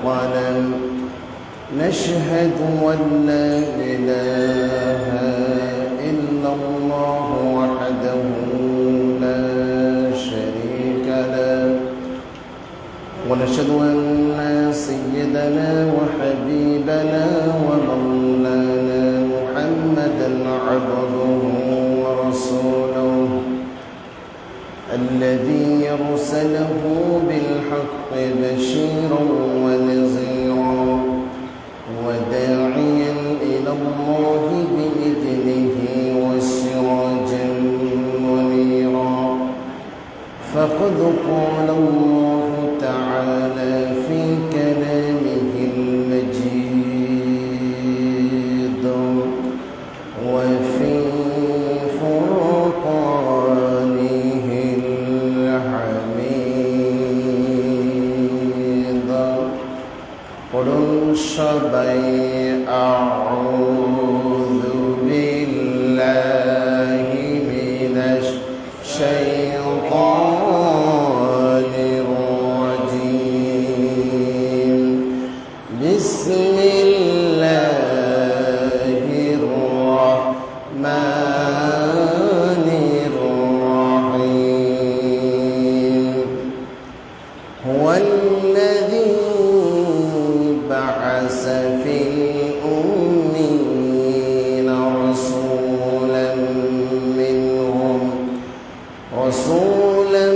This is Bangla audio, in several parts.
والقلم نشهد أن لا إله إلا الله وحده لا شريك له ونشهد أن سيدنا وحبيبنا ومولانا محمدا عبده ورسوله الذي أرسله بالحق بشيرا ونذيرا وداعيا إلى الله بإذنه وسراجا منيرا فقد قال الله تعالى في كلامه المجيد وفي فرقانه الحميد قل সবাই أعوذ بالله من الشيطان الرجيم بسم الله الرحمن الرحيم هو الذي بعث في الأمين رسولا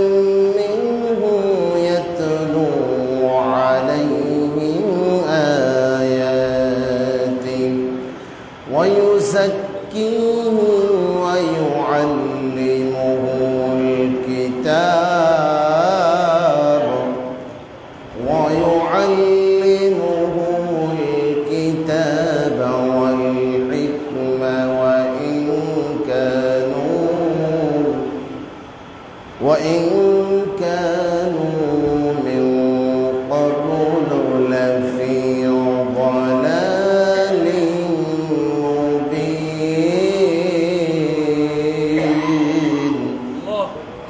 منهم يتلو عليهم آياته ويزكيهم ويعلمهم الكتاب والحكمة وإن كانوا من قبل لفي ضلال مبين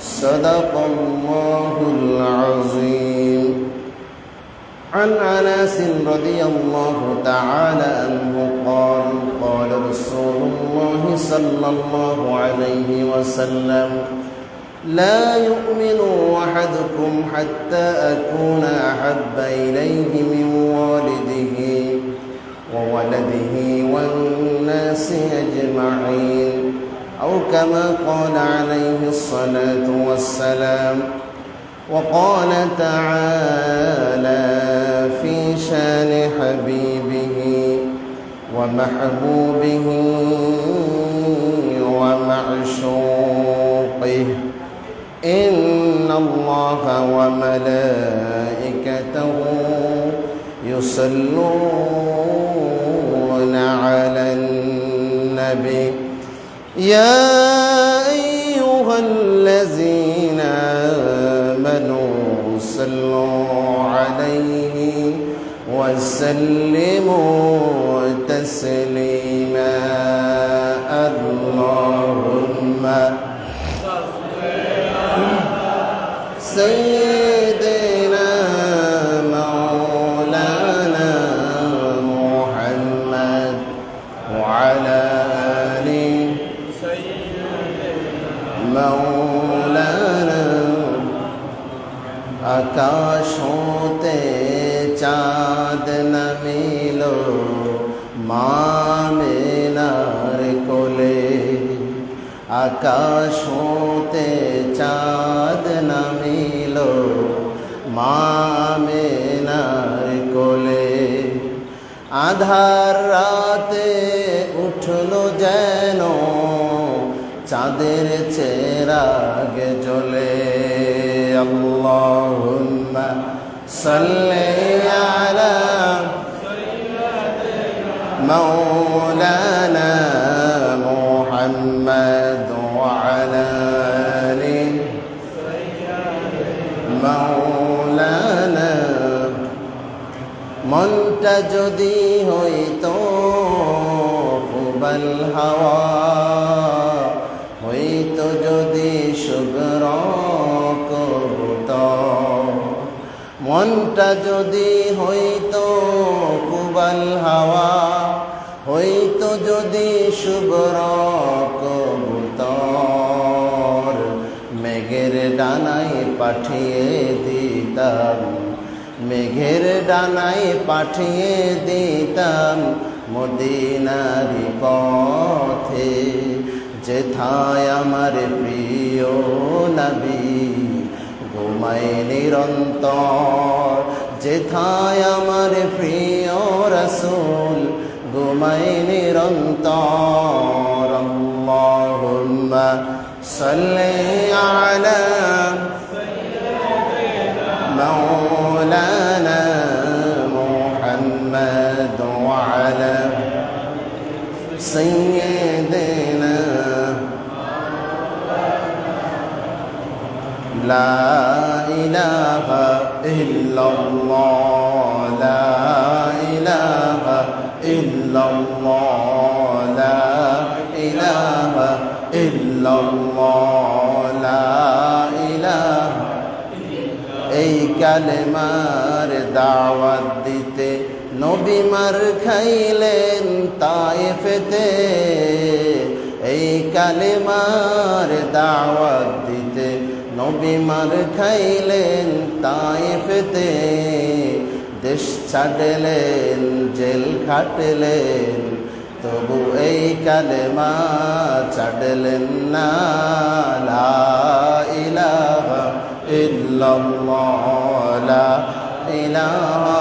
صدق الله العظيم عن أنس رضي الله تعالى عنه قال قال رسول الله صلى الله عليه وسلم لا يؤمن أحدكم حتى أكون أحب إليه من والده وولده والناس أجمعين أو كما قال عليه الصلاة والسلام وقال تعالى في شان حبيبه ومحبوبه ومعشوقه إن الله وملائكته يصلون على النبي يا أيها الذين آمنوا صلوا عليه وسلموا تسليما اللهم سيدنا مولانا محمد وعلى آله مولانا आकाश होते चाँद न मिलो मामिनार कोले आकाश होते चाँद न मिलो मामिनार कोले आधार राते उठलो जेनो चाँदेर चेराग जोले अल्लाहुम्मा सल्ली अला मौलाना मुहम्मद वअला आलि मौलाना मनटा जदि हयतो खुबल हावा हयतो जदि शुभ्र মনটা যদি হইতো কুবাল হাওয়া, হইতো যদি শুভ্র কবুতর, মেঘের ডানায় পাঠিয়ে দিতাম, মেঘের ডানায় পাঠিয়ে দিতাম মদিনারি পথে, যেথায় আমার প্রিয় নবী ঘুমায় নিরন্তর, যেথায় আমার প্রিয় রাসূল ঘুমায় নিরন্তর। আল্লাহুম্মা সাল্লি আলা মাওলানা মুহাম্মদ ওয়া আলা সাইয়্যিদিনা লা ইলাহা ইল্লাল্লাহ, লা ইলাহা ইল্লাল্লাহ, লা ইলাহা ইল্লাল্লাহ, লা ইলাহা। এই কালেমার দাওয়াত দিতে নবী মার খাইলেন তায়েফেতে, এই কালেমার দাওয়াত দিতে নবী মার খাইলেন তায়েফেতে, দেশ ছাড়লেন জেল খাটলেন তবু এই কালেমা ছাড়লেন না। লা ইলাহা ইল্লাল্লাহ, লা ইলাহা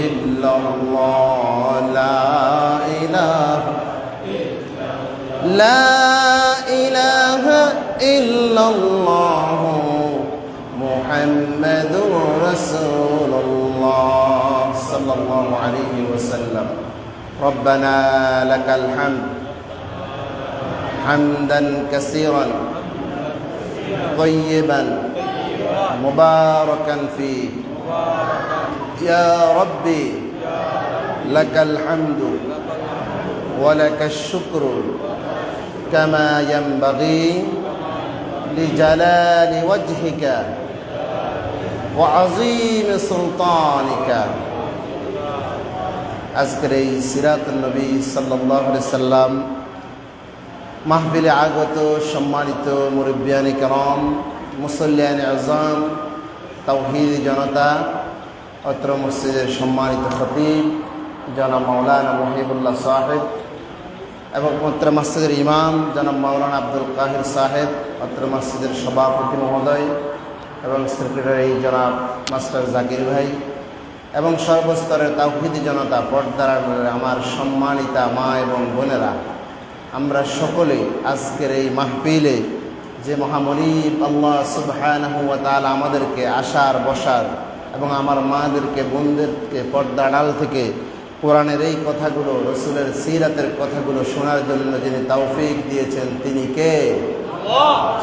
ইল্লাল্লাহ, লা ইলাহা লা ইলাহা ইল্লাল্লাহ মুহাম্মাদুর রাসূলুল্লাহ সাল্লাল্লাহু আলাইহি ওয়াসাল্লাম। রব্বানা লাকাল হামদ হামদান কাসীরান তাইয়িবান মুবারাকান ফীহি, ইয়া রাব্বি লাকাল হামদু ওয়া লাকাশ শুকরু কামা ইয়ানবাগি লিজালালি ওয়াজহিকা ওয়া আযীমি সুলতানিকা। আজকের এই সিরাতুন নবী সাল্লাল্লাহু আলাইহি সাল্লাম মাহফিলে আগত সম্মানিত মুরব্বিয়ানে কেরাম, মুসল্লিয়ানে আযম, তাওহীদি জনতা, অত্র মসজিদের সম্মানিত খতিব জনাব মাওলানা মুহিবুল্লাহ সাহেব এবং অত্র মসজিদের ইমাম জনাব মাওলানা আব্দুল কাহির সাহেব, অত্র মসজিদের সভাপতি মহোদয় এবং সেক্রেটারি জনাব মাস্টার জাকির ভাই এবং সর্বস্তরের তাওহীদি জনতা, পর্দার আমার সম্মানিতা মা এবং বোনেরা, আমরা সকলে আজকের এই মাহফিলে যে মহামনিব আল্লাহ সুবহানাহু ওয়া তাআলা আমাদেরকে আসার বসার এবং আমার মাদেরকে বোনদেরকে পর্দা আড়াল থেকে কোরআনের এই কথাগুলো, রসুলের সিরাতের কথাগুলো শোনার জন্য যিনি তৌফিক দিয়েছেন তিনি কে?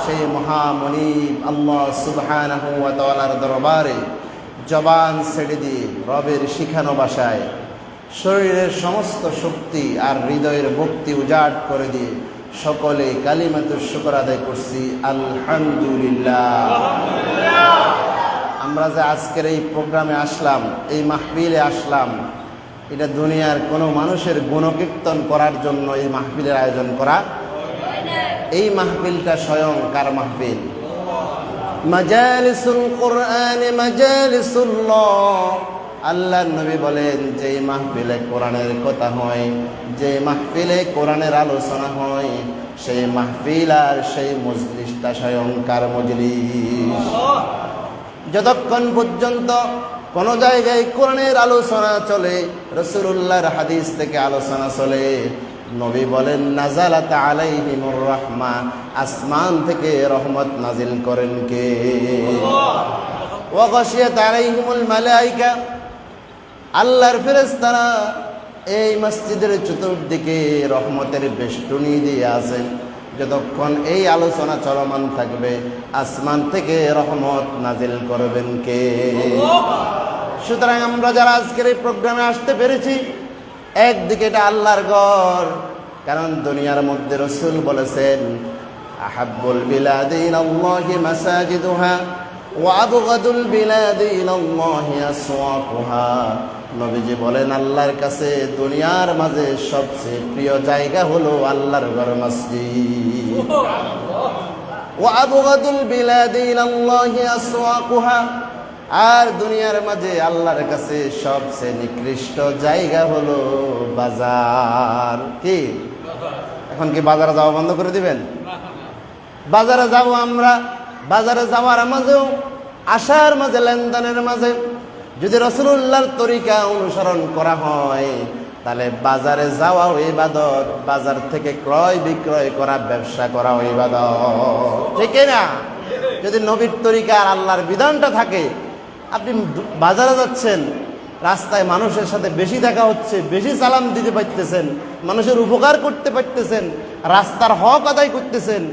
সেই মহামনিব আল্লাহ সুবহানাহু ওয়া তাআলার দরবারে জবান ছেড়ে দিয়ে রবের শিখানো ভাষায় শরীরের সমস্ত শক্তি আর হৃদয়ের ভক্তি উজাড় করে দিয়ে সকলে কালিমাতুশ শুকর আদায় করছি আলহামদুলিল্লাহ। আমরা যে আজকের এই প্রোগ্রামে আসলাম, এই মাহফিলে আসলাম, এটা দুনিয়ার কোনো মানুষের গুণকীর্তন করার জন্য এই মাহফিলের আয়োজন করা। এই মাহফিলটা স্বয়ং কার মাহফিল? মাজালিসুল কোরআন মাজালিসুল্লাহ। আল্লাহর নবী বলেন যে মাহফিলে কোরআনের কথা হয়, যে মাহফিলে কোরআনের আলোচনা হয়, সেই মাহফিল আর সেই মজলিসটা স্বয়ং কার মজলিস? যতক্ষণ পর্যন্ত কোন জায়গায় কোরআনের আলোচনা চলে, রাসূলুল্লাহর হাদিস থেকে আলোচনা চলে, নবী বলেন নাযালাত আলাইহিমুর রাহমা, আসমান থেকে রহমত নাজিল করেন কে? ওয়া গাশিয়াত আলাইহিমুল মালায়েকা, আল্লাহর ফেরেশতারা এই মসজিদের চতুর্দিকে রহমতের বেষ্টনী দিয়ে আছেন। যতক্ষণ এই আলোচনা চলমান থাকবে আসমান থেকে রহমত নাজিল করবেন কে? সুতরাং আমরা যারা আজকের এই প্রোগ্রামে আসতে পেরেছি, একদিকে এটা আল্লাহর ঘর, কারণ দুনিয়ার মধ্যে রাসূল বলেছেন আহাব্বুল বিলাদি ইলাল্লাহি মাসাজিদুহা ওয়া আবগাদুল বিলাদি ইলাল্লাহি আসওয়াকুহা, নবীজি বলেন আল্লাহর কাছে দুনিয়ার মাঝে সবচেয়ে প্রিয় জায়গা হলো আল্লাহর ঘর মসজিদ। ওয়া আবগাদুল বিলাদি ইলাল্লাহি আসওয়াকুহা, আর দুনিয়ার মাঝে আল্লাহর কাছে সবচেয়ে নিকৃষ্ট জায়গা হলো বাজার। কি এখন কি বাজারে যাওয়া বন্ধ করে দিবেন? বাজারে যাব আমরা, বাজারে যাওয়ার মাঝেও আসার মাঝে লেনদেনের মাঝে যদি রাসূলুল্লাহর তরিকা অনুসরণ করা হয় তাহলে বাজারে যাওয়া ইবাদত, বাজার থেকে ক্রয় বিক্রয় করা ব্যবসা করা ইবাদত, ঠিক না? যদি নবীর তরিকা আর আল্লাহর বিধানটা থাকে, আপনি বাজারে যাচ্ছেন, রাস্তায় মানুষের সাথে বেশি দেখা হচ্ছে, বেশি সালাম দিতে পারতেছেন, মানুষের উপকার করতে পারতেছেন, রাস্তার হক আদায় করতেছেন,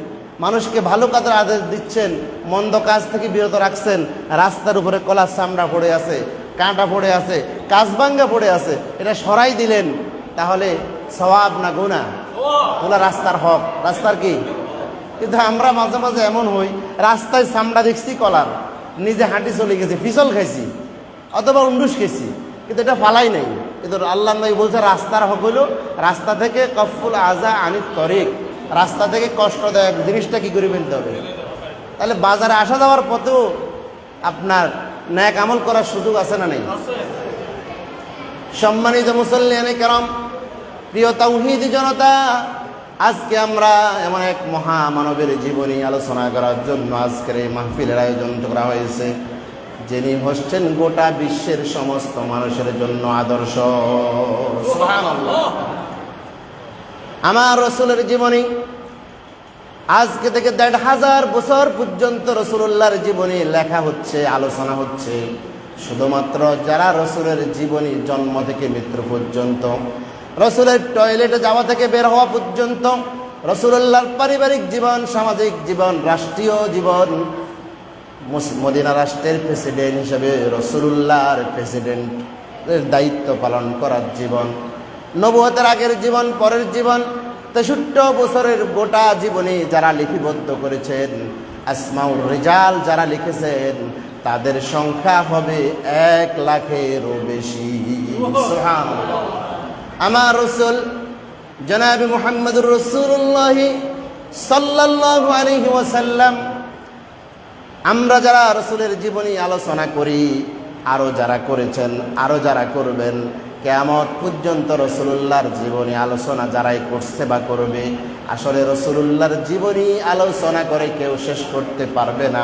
মানুষকে ভালো কাজের আদেশ দিচ্ছেন, মন্দ কাজ থেকে বিরত রাখছেন, রাস্তার উপরে কলার চামড়া পড়ে আছে, কাঁটা পড়ে আছে, কাঁচভাঙ্গা পড়ে আছে, এটা সরাই দিলেন, তাহলে সওয়াব না গুনাহ? ওগুলা রাস্তার হক, রাস্তার কি? কিন্তু আমরা মাঝে মাঝে এমন হই, রাস্তায় চামড়া দেখছি কলার, নিজে হাঁটি চলে গেছি, ফিসল খাইছি অথবা উন্ডুস খেয়েছি, কিন্তু এটা ফালাই নাই। কিন্তু আল্লাহ নবী বলছে রাস্তার হক হইল রাস্তা থেকে কফুল আজা আনিত তরিক, রাস্তা থেকে কষ্টদায়ক জিনিসটা কি করে ফেলতে হবে। তাহলে বাজারে আসা যাওয়ার পথেও আপনার ন্যাক আমল করার সুযোগ আছে না নেই? সম্মানিত মুসল্লিয়ানে কেরাম, প্রিয় তাওহীদি জনতা, আজকে আমরা এমন এক মহামানবের জীবনী আলোচনা করার জন্য আজকের এই মাহফিলের আয়োজন করা হয়েছে, যিনি হচ্ছেন গোটা বিশ্বের সমস্ত মানুষের জন্য আদর্শ। সুবহানাল্লাহ। আমার রাসূলের জীবনী আজকে থেকে ১৫০০ বছর পর্যন্ত রাসূলুল্লাহর জীবনী লেখা হচ্ছে, আলোচনা হচ্ছে, শুধুমাত্র যারা রাসূলের জীবনী জন্ম থেকে মৃত্যু পর্যন্ত, রাসূলের টয়লেটে যাওয়া থেকে বের হওয়া পর্যন্ত, রাসূলুল্লাহর পারিবারিক জীবন, সামাজিক জীবন, রাষ্ট্রীয় জীবন, মদিনা রাষ্ট্রের প্রেসিডেন্ট হিসেবে রাসূলুল্লাহর প্রেসিডেন্টের দায়িত্ব পালন করার জীবন, নবুয়তের আগের জীবন, পরের জীবন, ৬৩ বছরের গোটা জীবনী যারা লিপিবদ্ধ করেছেন, আসমাউর রিজাল যারা লিখেছেন, তাদের সংখ্যা হবে ১,০০,০০০-এরও বেশি। সুবহানাল্লাহ। আমার রাসূল জনাবে মুহাম্মদুর রাসূলুল্লাহ সাল্লাল্লাহু আলাইহি ওয়াসাল্লাম, আমরা যারা রাসূলের জীবনী আলোচনা করি, আরও যারা করেছেন, আরও যারা করবেন, কিয়ামত পর্যন্ত রাসূলুল্লাহর জীবনী আলোচনা যারাই করছে বা করবে, আসলে রাসূলুল্লাহর জীবনী আলোচনা করে কেউ শেষ করতে পারবে না,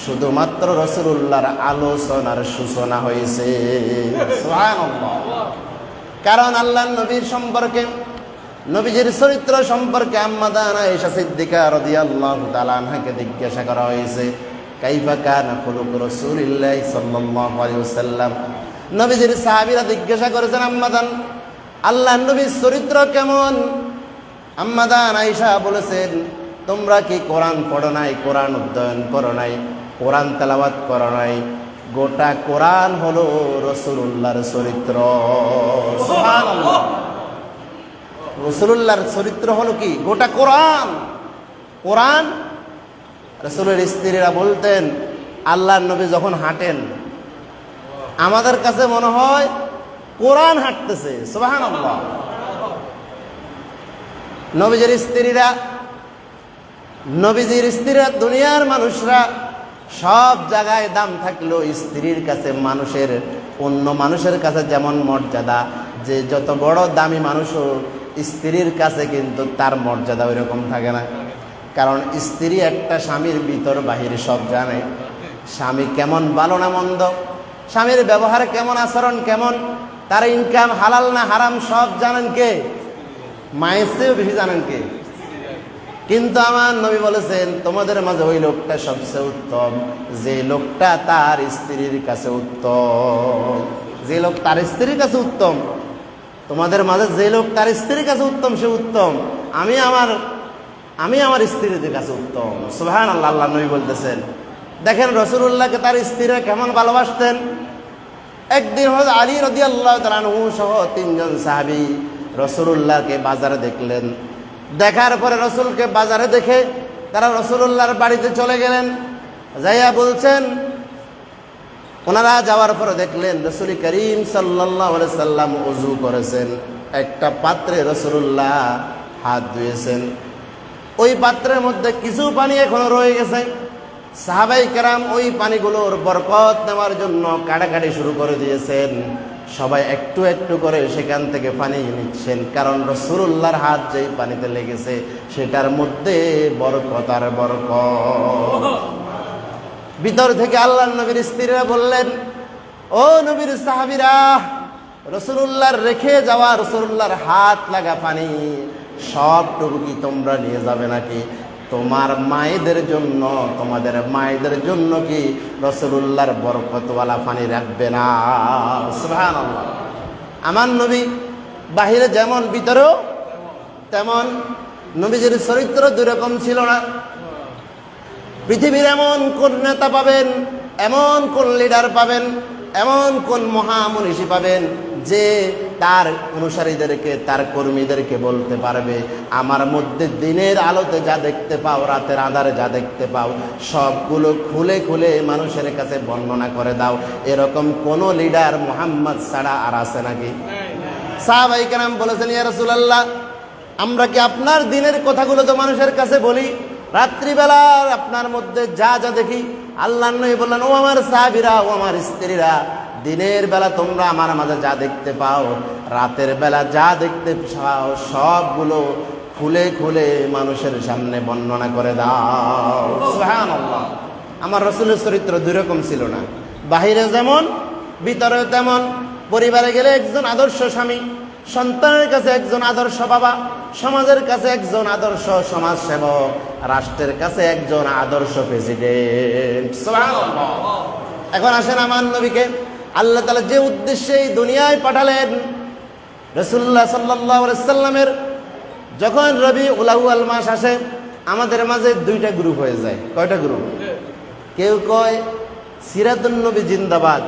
শুধুমাত্র রাসূলুল্লাহর আলোচনার সূচনা হয়েছে। সুবহানাল্লাহ। কারণ আল্লাহর নবীর সম্পর্কে, নবীজির চরিত্র সম্পর্কে আম্মা জানা আয়েশা সিদ্দিকা রাদিয়াল্লাহু তাআলা আনহাকে জিজ্ঞাসা করা হয়েছে, কাইফা কানা খুলুক রাসূলিল্লাহি সাল্লাল্লাহু আলাইহি ওয়াসাল্লাম। নবীজির সাহাবীরা জিজ্ঞাসা করেছেন, আম্মা জান আল্লাহর নবীর চরিত্র কেমন? আম্মা জান আয়েশা বলেছেন, তোমরা কি কোরআন পড়ো নাই, কোরআন অধ্যয়ন করো নাই, কোরআন তেলাওয়াত করো নাই? গোটা কোরআন হলো রাসূলুল্লাহর চরিত্র। সুবহানাল্লাহ। রাসূলুল্লাহর চরিত্র হলো কি? গোটা কোরআন। কোরআন। রাসূলের স্ত্রীরা বলতেন, আল্লাহর নবী যখন হাঁটেন আমাদের কাছে মনে হয় কোরআন হাঁটতেছে। সুবহানাল্লাহ। নবীজির স্ত্রীরা, দুনিয়ার মানুষরা সব জায়গায় দাম থাকলেও স্ত্রীর কাছে মানুষের, অন্য মানুষের কাছে যেমন মর্যাদা, যে যত বড় দামি মানুষও স্ত্রীর কাছে কিন্তু তার মর্যাদা ওই রকম থাকে না। কারণ স্ত্রী একটা স্বামীর ভিতর বাহির সব জানে, স্বামী কেমন ভালো না মন্দ, স্বামীর ব্যবহার কেমন, আচরণ কেমন, তার ইনকাম হালাল না হারাম সব জানেন কে? মায়ের চেয়েও বেশি জানেন কে? কিন্তু আমার নবী বলেছেন, তোমাদের মাঝে ওই লোকটা সবচেয়ে উত্তম যে লোকটা তার স্ত্রীর কাছে উত্তম। যে লোক তার স্ত্রীর কাছে উত্তম, তোমাদের মাঝে যে লোক তার স্ত্রীর কাছে উত্তম সে উত্তম, আমি আমার স্ত্রীদের কাছে উত্তম। সুবহানাল্লাহ। আল্লাহ নবী বলতেছেন, দেখেন রাসূলুল্লাহকে তার স্ত্রীরা কেমন ভালোবাসতেন। একদিন হযরত আলী রাদিয়াল্লাহু তাআলা আনহু সহ ৩ জন সাহাবী রাসূলুল্লাহকে বাজারে দেখলেন। দেখার পরে রাসূলকে বাজারে দেখে তারা রাসূলুল্লাহর বাড়িতে চলে গেলেন। যাইয়া বলছেন, ওনারা যাওয়ার পরে দেখলেন রাসূল করিম সাল্লাল্লাহু আলাইহি সাল্লাম ওযু করেছেন, একটা পাত্রে রাসূলুল্লাহ হাত ধুয়েছেন, ওই পাত্রের মধ্যে কিছু পানি এখনো রয়ে গেছে। সাহাবাই কেরাম ওই পানিগুলোর বরকত নেওয়ার জন্য কাটাকাটি শুরু করে দিয়েছেন। সবাই একটু একটু করে সেখান থেকে পানি নিচ্ছেন, কারণ রাসূলুল্লাহর হাত যেই পানিতে লেগেছে সেটার মধ্যে বরকত আর বরকত। ভিতর থেকে আল্লাহর নবীর স্ত্রীরা বললেন, ও নবীর সাহাবীরা, রাসূলুল্লাহর রেখে যাওয়া রাসূলুল্লাহর হাত লাগা পানি সবটুকু কি তোমরা নিয়ে যাবে নাকি? তোমার মায়েদের জন্য, তোমাদের মায়েদের জন্য কি রাসূলুল্লাহর বরকতওয়ালা পানি রাখবে না? সুবহানাল্লাহ। আমার নবী বাহিরে যেমন ভিতরেও তেমন। নবীজির চরিত্র দুই রকম ছিল না। পৃথিবীর এমন কোন নেতা পাবেন, এমন কোন লিডার পাবেন, এমন কোন মহামনীষী পাবেন যে তার অনুসারীদেরকে, তার কর্মীদেরকে বলতে পারবে, আমার মধ্যে দিনের আলোতে যা দেখতে পাও, রাতের আঁধারে যা দেখতে পাও, সবগুলো খুলে খুলে মানুষের কাছে বর্ণনা করে দাও। এরকম কোন লিডার মুহাম্মদ ছাড়া আর আছে নাকি? সাহাবায়ে কেরাম বলেছেন, ইয়া রাসূলুল্লাহ, আমরা কি আপনার দিনের কথাগুলো তো মানুষের কাছে বলি, রাত্রিবেলা আপনার মধ্যে যা যা দেখি? আল্লাহর নবী বললেন, ও আমার সাহাবীরা, ও আমার স্ত্রীরা, দিনের বেলা তোমরা আমার মাঝে যা দেখতে পাও, রাতের বেলা যা দেখতে পাও, সবগুলো খুলে খুলে মানুষের সামনে বর্ণনা করে দাও। সুবহানাল্লাহ। আমার রাসূলের চরিত্র দুই রকম ছিল না, বাহিরে যেমন ভিতরে তেমন। পরিবারে গেলে একজন আদর্শ স্বামী, সন্তানের কাছে একজন আদর্শ বাবা, সমাজের কাছে একজন আদর্শ সমাজ সেবক, রাষ্ট্রের কাছে একজন আদর্শ প্রেসিডেন্ট। সুবহানাল্লাহ। এখন আসেন, আমার নবীকে আল্লাহ তাআলা যে উদ্দেশ্যে এই দুনিয়ায় পাঠালেন, রাসূলুল্লাহ সাল্লাল্লাহু আলাইহি সাল্লামের যখন রবিউল আউয়াল মাস আসে, আমাদের মাঝে দুইটা গ্রুপ হয়ে যায়। কয়টা গ্রুপ? কেউ কয় সিরাতুন নবী জিন্দাবাদ,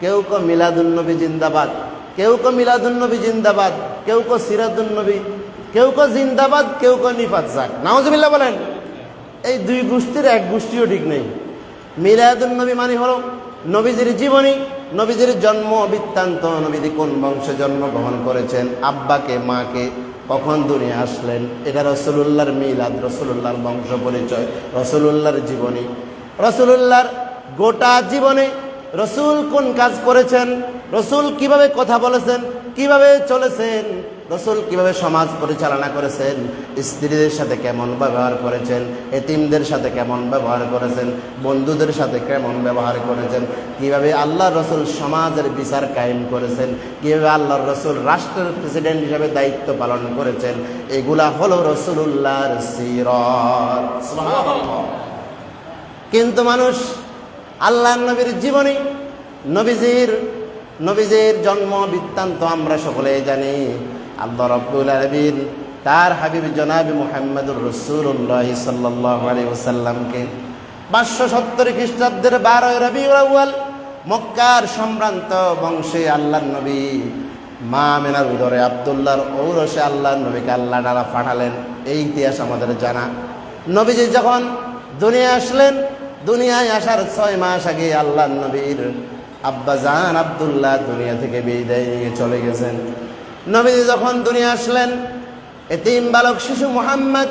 কেউ কয় মিলাদুন নবী জিন্দাবাদ, কেউ কয় মিলাদুন নবী জিন্দাবাদ, কেউ কয় সিরাতুন নবী, কেউ কয় জিন্দাবাদ, কেউ কয় নিফাত যাক। নাউজুবিল্লাহ বলেন। এই দুই গোষ্ঠীর এক গোষ্ঠীও ঠিক নেই। মিলাদুন নবী মানে হলো নবীজির জীবনী, নবীজির জন্ম বৃত্তান্ত, নবীজি কোন বংশে জন্মগ্রহণ করেছেন, আব্বাকে মাকে, কখন দুনিয়া আসলেন, এটা রাসূলুল্লাহর মিলাদ, রাসূলুল্লাহর বংশ পরিচয়, রাসূলুল্লাহর জীবনী, রাসূলুল্লাহর গোটা জীবনে রসুল কোন কাজ করেছেন, রসুল কিভাবে কথা বলেছেন, কিভাবে চলেছেন, রসুল কিভাবে সমাজ পরিচালনা করেছেন, স্ত্রীদের সাথে কেমন ব্যবহার করেছেন, এতিমদের সাথে কেমন ব্যবহার করেছেন, বন্ধুদের সাথে কেমন ব্যবহার করেছেন, কিভাবে আল্লাহর রসুল সমাজের বিচার কায়েম করেছেন, কিভাবে আল্লাহর রসুল রাষ্ট্রের প্রেসিডেন্ট হিসেবে দায়িত্ব পালন করেছেন, এগুলা হলো রসুলুল্লাহর সিরাত। সুবহানাল্লাহ। কিন্তু মানুষ আল্লাহর নবীর জীবনী, নবীজির জন্ম বৃত্তান্ত আমরা সকলেই জানি। আল্লাহ রাব্বুল আলামিন তার হাবিব জনাব মুহাম্মদুর রাসূলুল্লাহ সাল্লাল্লাহু আলাইহি ওয়াসাল্লামকে 570 খ্রিস্টাব্দের 12 রবিউল আউয়াল মক্কার সম্ভ্রান্ত বংশে আল্লাহর নবী মা আমিনার উদরে আব্দুল্লাহর ঔরসে আল্লাহর নবীকে আল্লাহ তাআলা পাঠালেন। এই ইতিহাস আমাদের জানা। নবীজি যখন দুনিয়া আসলেন, দুনিয়ায় আসার 6 মাস আগে আল্লাহর নবীর আব্বাজান আব্দুল্লাহ দুনিয়া থেকে বিদায় নিয়ে চলে গেছেন। নবীজি যখন দুনিয়া আসলেন, এতিম বালক শিশু মুহাম্মদ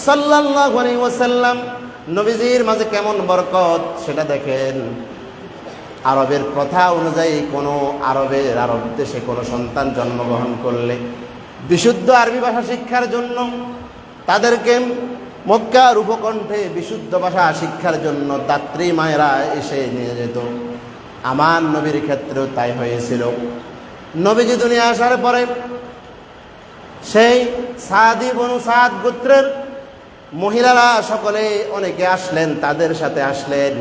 সাল্লাল্লাহু আলাইহি ওয়াসাল্লাম, নবীজির মাঝে কেমন বরকত সেটা দেখেন। আরবের প্রথা অনুযায়ী কোনো আরব দেশে কোনো সন্তান জন্মগ্রহণ করলে বিশুদ্ধ আরবি ভাষা শিক্ষার জন্য তাদেরকে মক্কার উপকণ্ঠে বিশুদ্ধ ভাষা শিক্ষার জন্য দাত্রী মায়েরা এসে নিয়ে যেত। আমার নবীর ক্ষেত্রেও তাই হয়েছিল। নবীজি দুনিয়া আসার পরে সেই সাদি বনু সাদ গোত্রের মহিলারা সকলে অনেকে আসলেন, তাদের সাথে আসলেন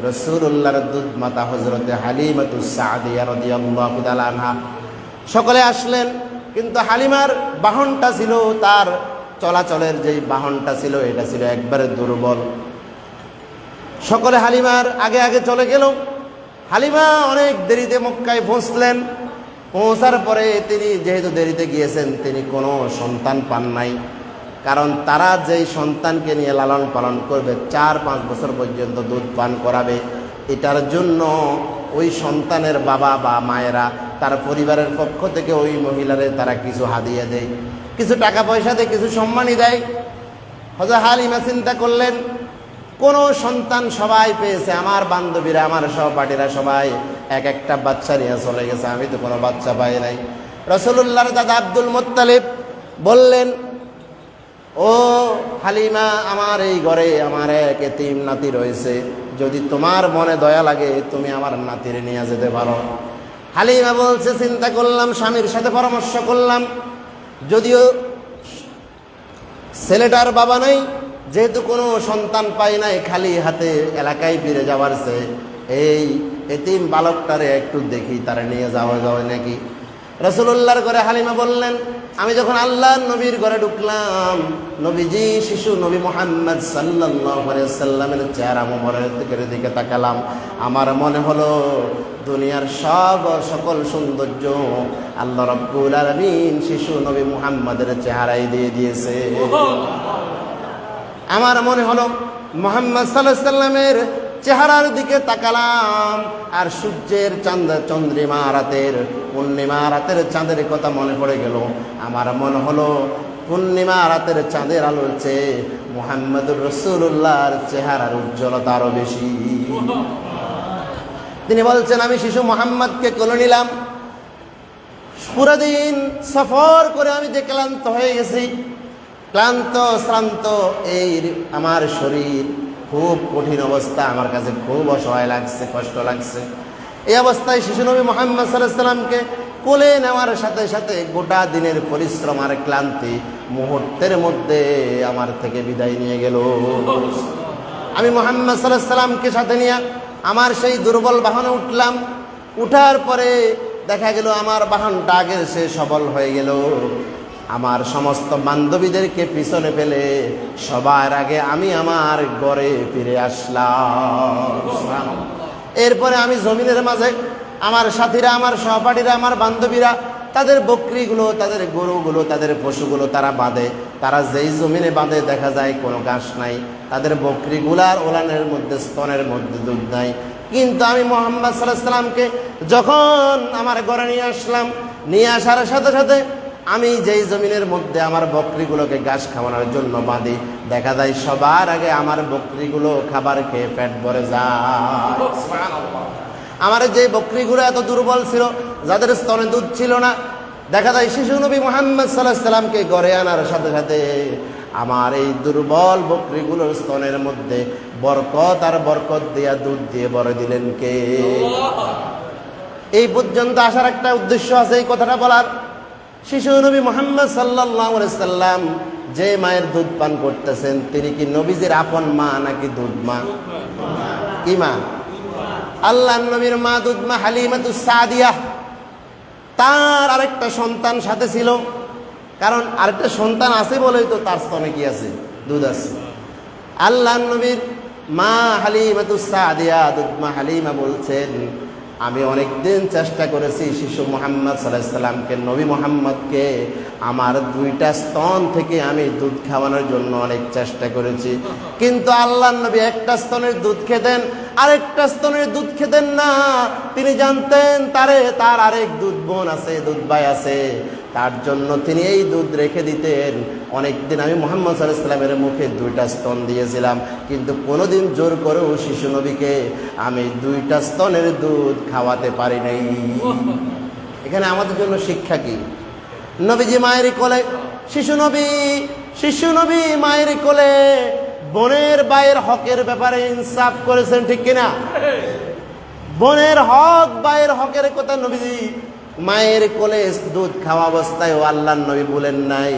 রাসূলুল্লাহর দুধ মাতা হযরতে হালিমাতুস সাদিয়া রাদিয়াল্লাহু তাআলা আনহা। সকলে আসলেন, কিন্তু হালিমার বাহনটা ছিল, তার চলাচলের যেই বাহনটা ছিল এটা ছিল একবারে দুর্বল। সকলে হালিমার আগে আগে চলে গেল। হালিমা অনেক দেরিতে মক্কায় পৌঁছলেন। পৌঁছার পরে তিনি যেহেতু দেরিতে গিয়েছেন, তিনি কোনো সন্তান পান নাই। কারণ তারা যেই সন্তানকে নিয়ে লালন পালন করবে, 4-5 বছর পর্যন্ত দুধ পান করাবে, এটার জন্য ওই সন্তানের বাবা বা মায়েরা তার পরিবারের পক্ষ থেকে ওই মহিলারে তারা কিছু হাদিয়া দেয়, কিছু টাকা পয়সা দেয়, কিছু সম্মানই দেয়। হযরত হালিমা চিন্তা করলেন, কোন সন্তান সবাই পেয়েছে, আমার বান্ধবীরা, আমার সহপাঠীরা সবাই এক একটা বাচ্চা নিয়ে চলে গেছে, আমি তো কোনো বাচ্চা পাই নাই। রাসূলুল্লাহর দাদা আব্দুল মুত্তালিব বললেন, ও হালিমা, আমার এই ঘরে আমার এক এতিম নাতি রয়েছে, যদি তোমার মনে দয়া লাগে তুমি আমার নাতিরে নিয়ে যেতে পারো। হালিমা বলছে, চিন্তা করলাম, স্বামীর সাথে পরামর্শ করলাম, যদিও ছেলেটার বাবা নাই, যেহেতু কোনো সন্তান পাই নাই, খালি হাতে এলাকায় ফিরে যাওয়ার চেয়ে এই এতিম বালকটারে একটু দেখি, তারা নিয়ে যাওয়া যাবে নাকি। রাসূলুল্লাহর ঘরে হালিমা বললেন, আমি যখন আল্লাহর নবীর ঘরে ঢুকলাম, নবীজি শিশু নবী মুহাম্মদ সাল্লাল্লাহু আলাইহি ওয়াসাল্লামের চেহারা মোবারকের দিকে তাকালাম, আমার মনে হলো দুনিয়ার সকল সৌন্দর্য আল্লাহ রাব্বুল আলামিন শিশু নবী মুহাম্মদের চেহারায় দিয়ে দিয়েছে। আমার মনে হলো মুহাম্মদ সাল্লাল্লাহু আলাইহি ওয়াসাল্লামের চেহারার দিকে তাকালাম, আর সূর্যের চন্দ্রিমা রাতের পূর্ণিমা রাতের চাঁদের কথা মনে পড়ে গেল। আমার মনে হলো পূর্ণিমা রাতের চাঁদের আলোর চেয়ে মুহাম্মদুর রাসূলুল্লাহর চেহারার উজ্জ্বলতা আরো বেশি। তিনি বলছেন, আমি শিশু মুহাম্মদকে কোলে নিলাম, পুরো দিন সফর করে আমি যে ক্লান্ত হয়ে গেছি, ক্লান্ত শ্রান্ত এই আমার শরীর, খুব কঠিন অবস্থা, আমার কাছে খুব অসহায় লাগছে, কষ্ট লাগছে। এই অবস্থায় শিশু নবী মুহাম্মদ সাল্লাল্লাহু আলাইহি ওয়াসাল্লামকে কোলে নেওয়ার সাথে সাথে গোটা দিনের পরিশ্রম আর ক্লান্তি মুহূর্তের মধ্যে আমার থেকে বিদায় নিয়ে গেল। আমি মুহাম্মদ সাল্লাল্লাহু আলাইহি ওয়াসাল্লামকে সাথে নিয়ে আমার সেই দুর্বল বাহনে উঠলাম। উঠার পরে দেখা গেল আমার বাহনটা আগের সে সবল হয়ে গেল। আমার সমস্ত বান্ধবীদেরকে পিছনে ফেলে সবার আগে আমি আমার ঘরে ফিরে আসলাম। এরপরে আমি জমিনের মাঝে আমার সাথীরা, আমার সহপাঠীরা, আমার বান্ধবীরা তাদের বকরিগুলো, তাদের গরুগুলো, তাদের পশুগুলো তারা বাঁধে। তারা যেই জমিনে বাঁধে দেখা যায় কোনো ঘাস নাই, তাদের বকরিগুলার ওলানের মধ্যে, স্তনের মধ্যে দুধ নাই। কিন্তু আমি মুহাম্মদ সাল্লাল্লাহু আলাইহি ওয়াসাল্লামকে যখন আমার ঘরে নিয়ে আসলাম, নিয়ে আসার সাথে সাথে আমি যেই জমিনের মধ্যে আমার বকরিগুলোকে ঘাস খাওয়ানোর জন্য বাঁধি, দেখা যায় সবার আগে আমার বকরিগুলো খাবার খেয়ে পেট ভরে যায়। সুবহানাল্লাহ। আমার যে বকরিগুলো এত দুর্বল ছিল, যাদের স্তনে দুধ ছিল না, দেখা যায় শিশু নবী মুহাম্মদ সাল্লাল্লাহু আলাইহি ওয়াসাল্লামকে ঘরে আনার সাথে সাথে আমার এই দুর্বল বকরিগুলোর স্তনের মধ্যে বরকত আর বরকত দিয়া দুধ দিয়ে ভরে দিলেন কে? এই পর্যন্ত আসার একটা উদ্দেশ্য আছে এই কথাটা বলার। শিশু নবী মুহাম্মদ সাল্লাল্লাহু আলাইহি ওয়াসাল্লাম যে মায়ের দুধ পান করতেছেন, তিনি কি নবীজির আপন মা নাকি দুধ মা? কি মা? আল্লাহর নবীর মা দুধ মা হালিমাতুস সাদিয়াহ। তার আরেকটা সন্তান সাথে ছিল, কারণ আরেকটা সন্তান আছে বলেই তো তার স্তনে কি আছে? দুধ আছে। আল্লাহর নবীর মা হালিমাতুস সাদিয়া, দুধ মা হালিমা বলছেন, আমি অনেকদিন চেষ্টা করেছি শিশু মুহাম্মদ সাল্লাল্লাহু আলাইহি ওয়াসাল্লামকে, নবী মুহাম্মদকে আমার দুইটা স্তন থেকে আমি দুধ খাওয়ানোর জন্য অনেক চেষ্টা করেছি, কিন্তু আল্লাহর নবী একটা স্তনের দুধ খেতেন, আরেকটা স্তনের দুধ খেতেন না। তিনি জানতেন তার আরেক দুধ বোন আছে, দুধ ভাই আছে, তার জন্য তিনি এই দুধ রেখে দিতেন। অনেকদিন আমি মুহাম্মদ সাল্লাল্লাহু আলাইহি ওয়াসাল্লামের মুখে দুইটা স্তন দিয়েছিলাম, কিন্তু কোনোদিন জোর করেও শিশু নবীকে আমি দুইটা স্তনের দুধ খাওয়াতে পারি নাই। এখানে আমাদের জন্য শিক্ষা কি? নবীজি মায়ের কোলে, শিশু নবী মায়ের কোলে বোনের ভাইয়ের হকের ব্যাপারে ইনসাফ করেছেন, ঠিক কিনা? বোনের হক, ভাইয়ের হকের কথা নবীজি মায়ের কোলে দুধ খাওয়া অবস্থায় ও আল্লাহর নবী বলেন নাই।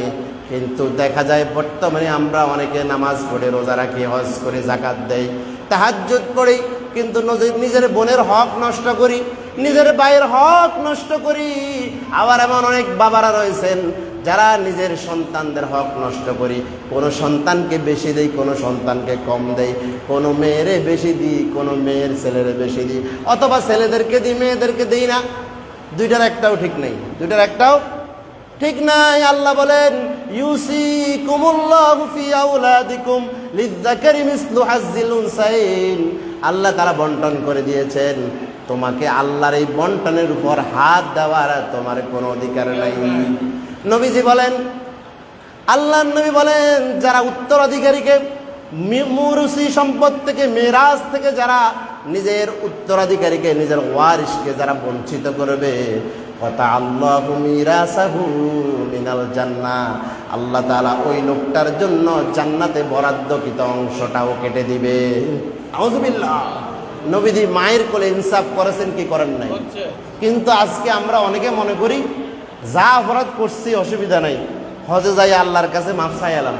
কিন্তু দেখা যায় বর্তমানে আমরা অনেকে নামাজ পড়ে, রোজা রাখি, হজ করে, যাকাত দেই, তাহাজ্জুদ পড়ি, কিন্তু নিজের বোনের হক নষ্ট করি, নিজের ভাইয়ের হক নষ্ট করি। আবার এমন অনেক বাবারা রয়েছেন যারা নিজের সন্তানদের হক নষ্ট করি, কোনো সন্তানকে বেশি দেই, কোনো সন্তানকে কম দেই, কোনো মেয়েরে বেশি দিই, কোনো মেয়ের ছেলেরে বেশি দিই, অথবা ছেলেদেরকে দিই, মেয়েদেরকে দিই না। দুইটার একটাও ঠিক নেই, দুইটার একটাও ঠিক নাই। আল্লাহ বলেন, ইউসিকুমুল্লাহু ফি আওলাদিকুম লিযযাকারি মিসলু হাজ্জিল উনসাইন। আল্লাহ তারা বন্টন করে দিয়েছেন, তোমাকে আল্লাহর এই বন্টনের উপর হাত দেওয়ার তোমার কোনো অধিকার নাই। নবীজি বলেন, আল্লাহর নবী বলেন, যারা উত্তরাধিকারীকে মুরুসি সম্পদ থেকে, মিরাজ থেকে যারা নিজের উত্তরাধিকারীকে, নিজের ওয়ারিসকে যারা বঞ্চিত করবে, কথা আল্লাহু মিরাসাহু মিনাল জান্নাহ, আল্লাহ তাআলা ওই লোকটার জন্য জান্নাতে বরাদ্দকৃত অংশটাও কেটে দিবে। আউযুবিল্লাহ। নবীজি মায়ের কোলে ইনসাফ করেছেন কি করেন নাই? কিন্তু আজকে আমরা অনেকে মনে করি যা অপরাধ করছি অসুবিধা নাই, হজে যাই আল্লাহর কাছে মাফ চাই এলাম,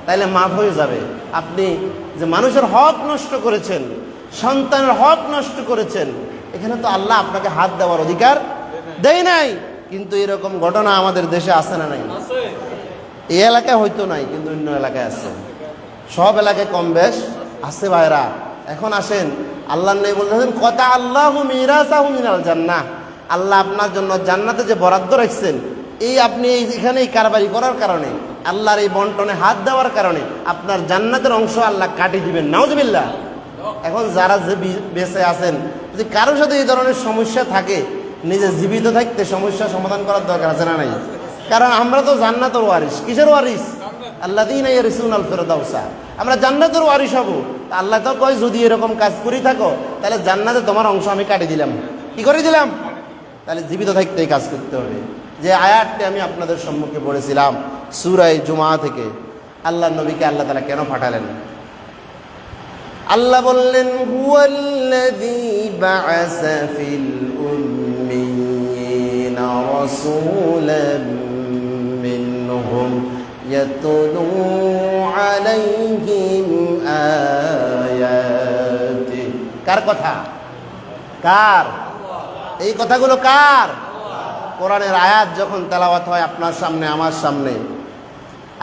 তাইলে মাফ হয়ে যাবে। আপনি যে মানুষের হক নষ্ট করেছেন, সন্তানের হক নষ্ট করেছেন, এখানে তো আল্লাহ আপনাকে হাত দেওয়ার অধিকার দেয় নাই। কিন্তু এরকম ঘটনা আমাদের দেশে আছে না নাই? এই এলাকায় হয়তো নাই, কিন্তু অন্য এলাকায় আছে, সব এলাকায় কম বেশ আছে ভাইরা। এখন আসেন, আল্লাহ নেই বলতেছেন কথা আল্লাহু মিরাসাহু মিনাল জান্নাহ, আল্লাহ আপনার জন্য জান্নাতে যে বরাদ্দ রাখছেন, এই আপনি এখানে এই কারবারি করার কারণে, আল্লাহর এই বন্টনে হাত দেওয়ার কারণে আপনার জান্নাতের অংশ আল্লাহ কাটিয়ে দিবেন। নাউজুবিল্লাহ। এখন যারা যে বেঁচে আছেন, যদি কারোর সাথে এই ধরনের সমস্যা থাকে, নিজে জীবিত থাকতে সমস্যা সমাধান করার দরকার আছে না নাই? কারণ আমরা তো জান্নাতের ওয়ারিস। কিসের ওয়ারিস? আল্লাযীনা ইয়ারিসুনাল ফিরদাউসা। আমরা জান্নাতের ওয়ারিস হব। আল্লাহ তো কয়, যদি এরকম কাজ করি থাকো, তাহলে জান্নাতে তোমার অংশ আমি কাটিয়ে দিলাম। কি করে দিলাম? তাহলে জীবিত থাকতে এই কাজ করতে হবে। যে আয়াতটি আমি আপনাদের সম্মুখে পড়েছিলাম সূরা জুমা থেকে, আল্লাহর নবীকে আল্লাহ তাআলা কেন পাঠালেন? আল্লাহ বললেন, হুয়াল্লাযী বা'আসা ফিল উম্মিয়িনা রাসূলাম মিনহুম ইয়াতলু আলাইহিম আয়াতি। কার কথা? কার? এই কথাগুলো কার? কোরআনের আয়াত যখন তেলাওয়াত হয় আপনার সামনে, আমার সামনে,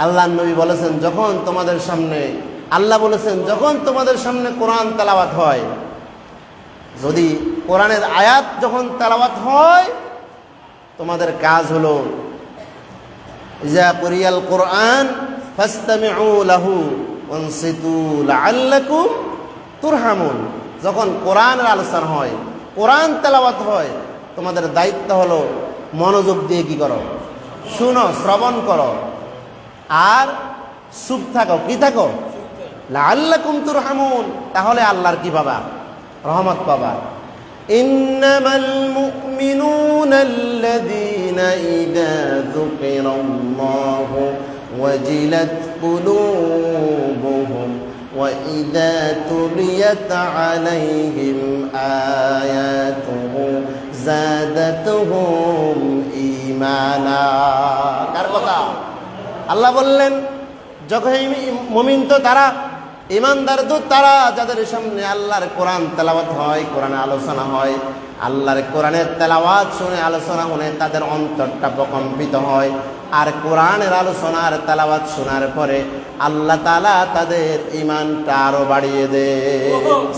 আল্লাহর নবী বলেছেন, যখন তোমাদের সামনে, আল্লাহ বলেছেন, যখন তোমাদের সামনে কোরআন তেলাওয়াত হয়, যদি কোরআনের আয়াত যখন তেলাওয়াত হয়, তোমাদের কাজ হলো ইজা কুরিয়াল কোরআন ফাসতামিউ লাহু ওয়ানসিতু লাআল্লাকুম তুরহামুন। যখন কোরআনের আলোচনা হয়, কোরআন তেলাওয়াত হয়, তোমাদের দায়িত্ব হলো মনোযোগ দিয়ে কি করো? শুনো, শ্রবণ করো, আর চুপ থাকো। কি থাকো? লাআল্লাকুম তুরহামুন। তাহলে আল্লাহর কি পাবা? রহমত পাবা। ইন্নামাল মুমিনুনা আল্লাযীনা ইযা যুকিরাল্লাহু ওয়াজিলাত কুলুবুহুম ওয়া ইযা তুলিয়াত আলাইহিম আয়াতুহু যাদাতুহুম ঈমানা। কার কথা? আল্লাহ বললেন, যখন মুমিন তো তারা, ইমানদার তো তারা, যাদের সামনে আল্লাহর কোরআন তেলাওয়াত হয়, কোরআনে আলোচনা হয়, আল্লাহর কোরআনের তেলাওয়াত শুনে, আলোচনা শুনে তাদের অন্তরটা প্রকম্পিত হয়। আর কোরআনের আলোচনার তেলাওয়াত শোনার পরে আল্লাহ তাআলা তাদের ঈমানটা আরো বাড়িয়ে দেয়।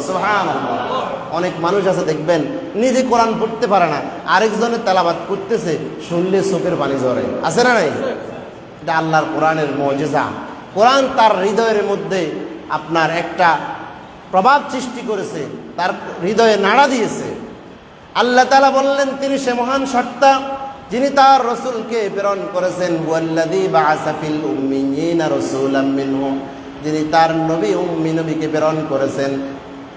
সুবহানাল্লাহ। অনেক মানুষ আছে দেখবেন, নিজে কোরআন পড়তে পারে না, আরেকজনের তেলাওয়াত করতেছে, শুনলে চোখের পানি ঝরে। আছে না নাই? এটা আল্লাহর কোরআনের মুজিজা। কোরআন তার হৃদয়ের মধ্যে আপনার একটা প্রভাব সৃষ্টি করেছে, তার হৃদয়ে নাড়া দিয়েছে। আল্লাহ তাআলা বললেন, তিনি সে মহান সত্তা যিনি তার রাসূলকে প্রেরণ করেছেন। হুয়াল্লাযী বা'আসা ফিল উম্মিয়িনা রাসূলাম মিনহুম, যিনি তার নবী উম্মি নবীকে প্রেরণ করেছেন।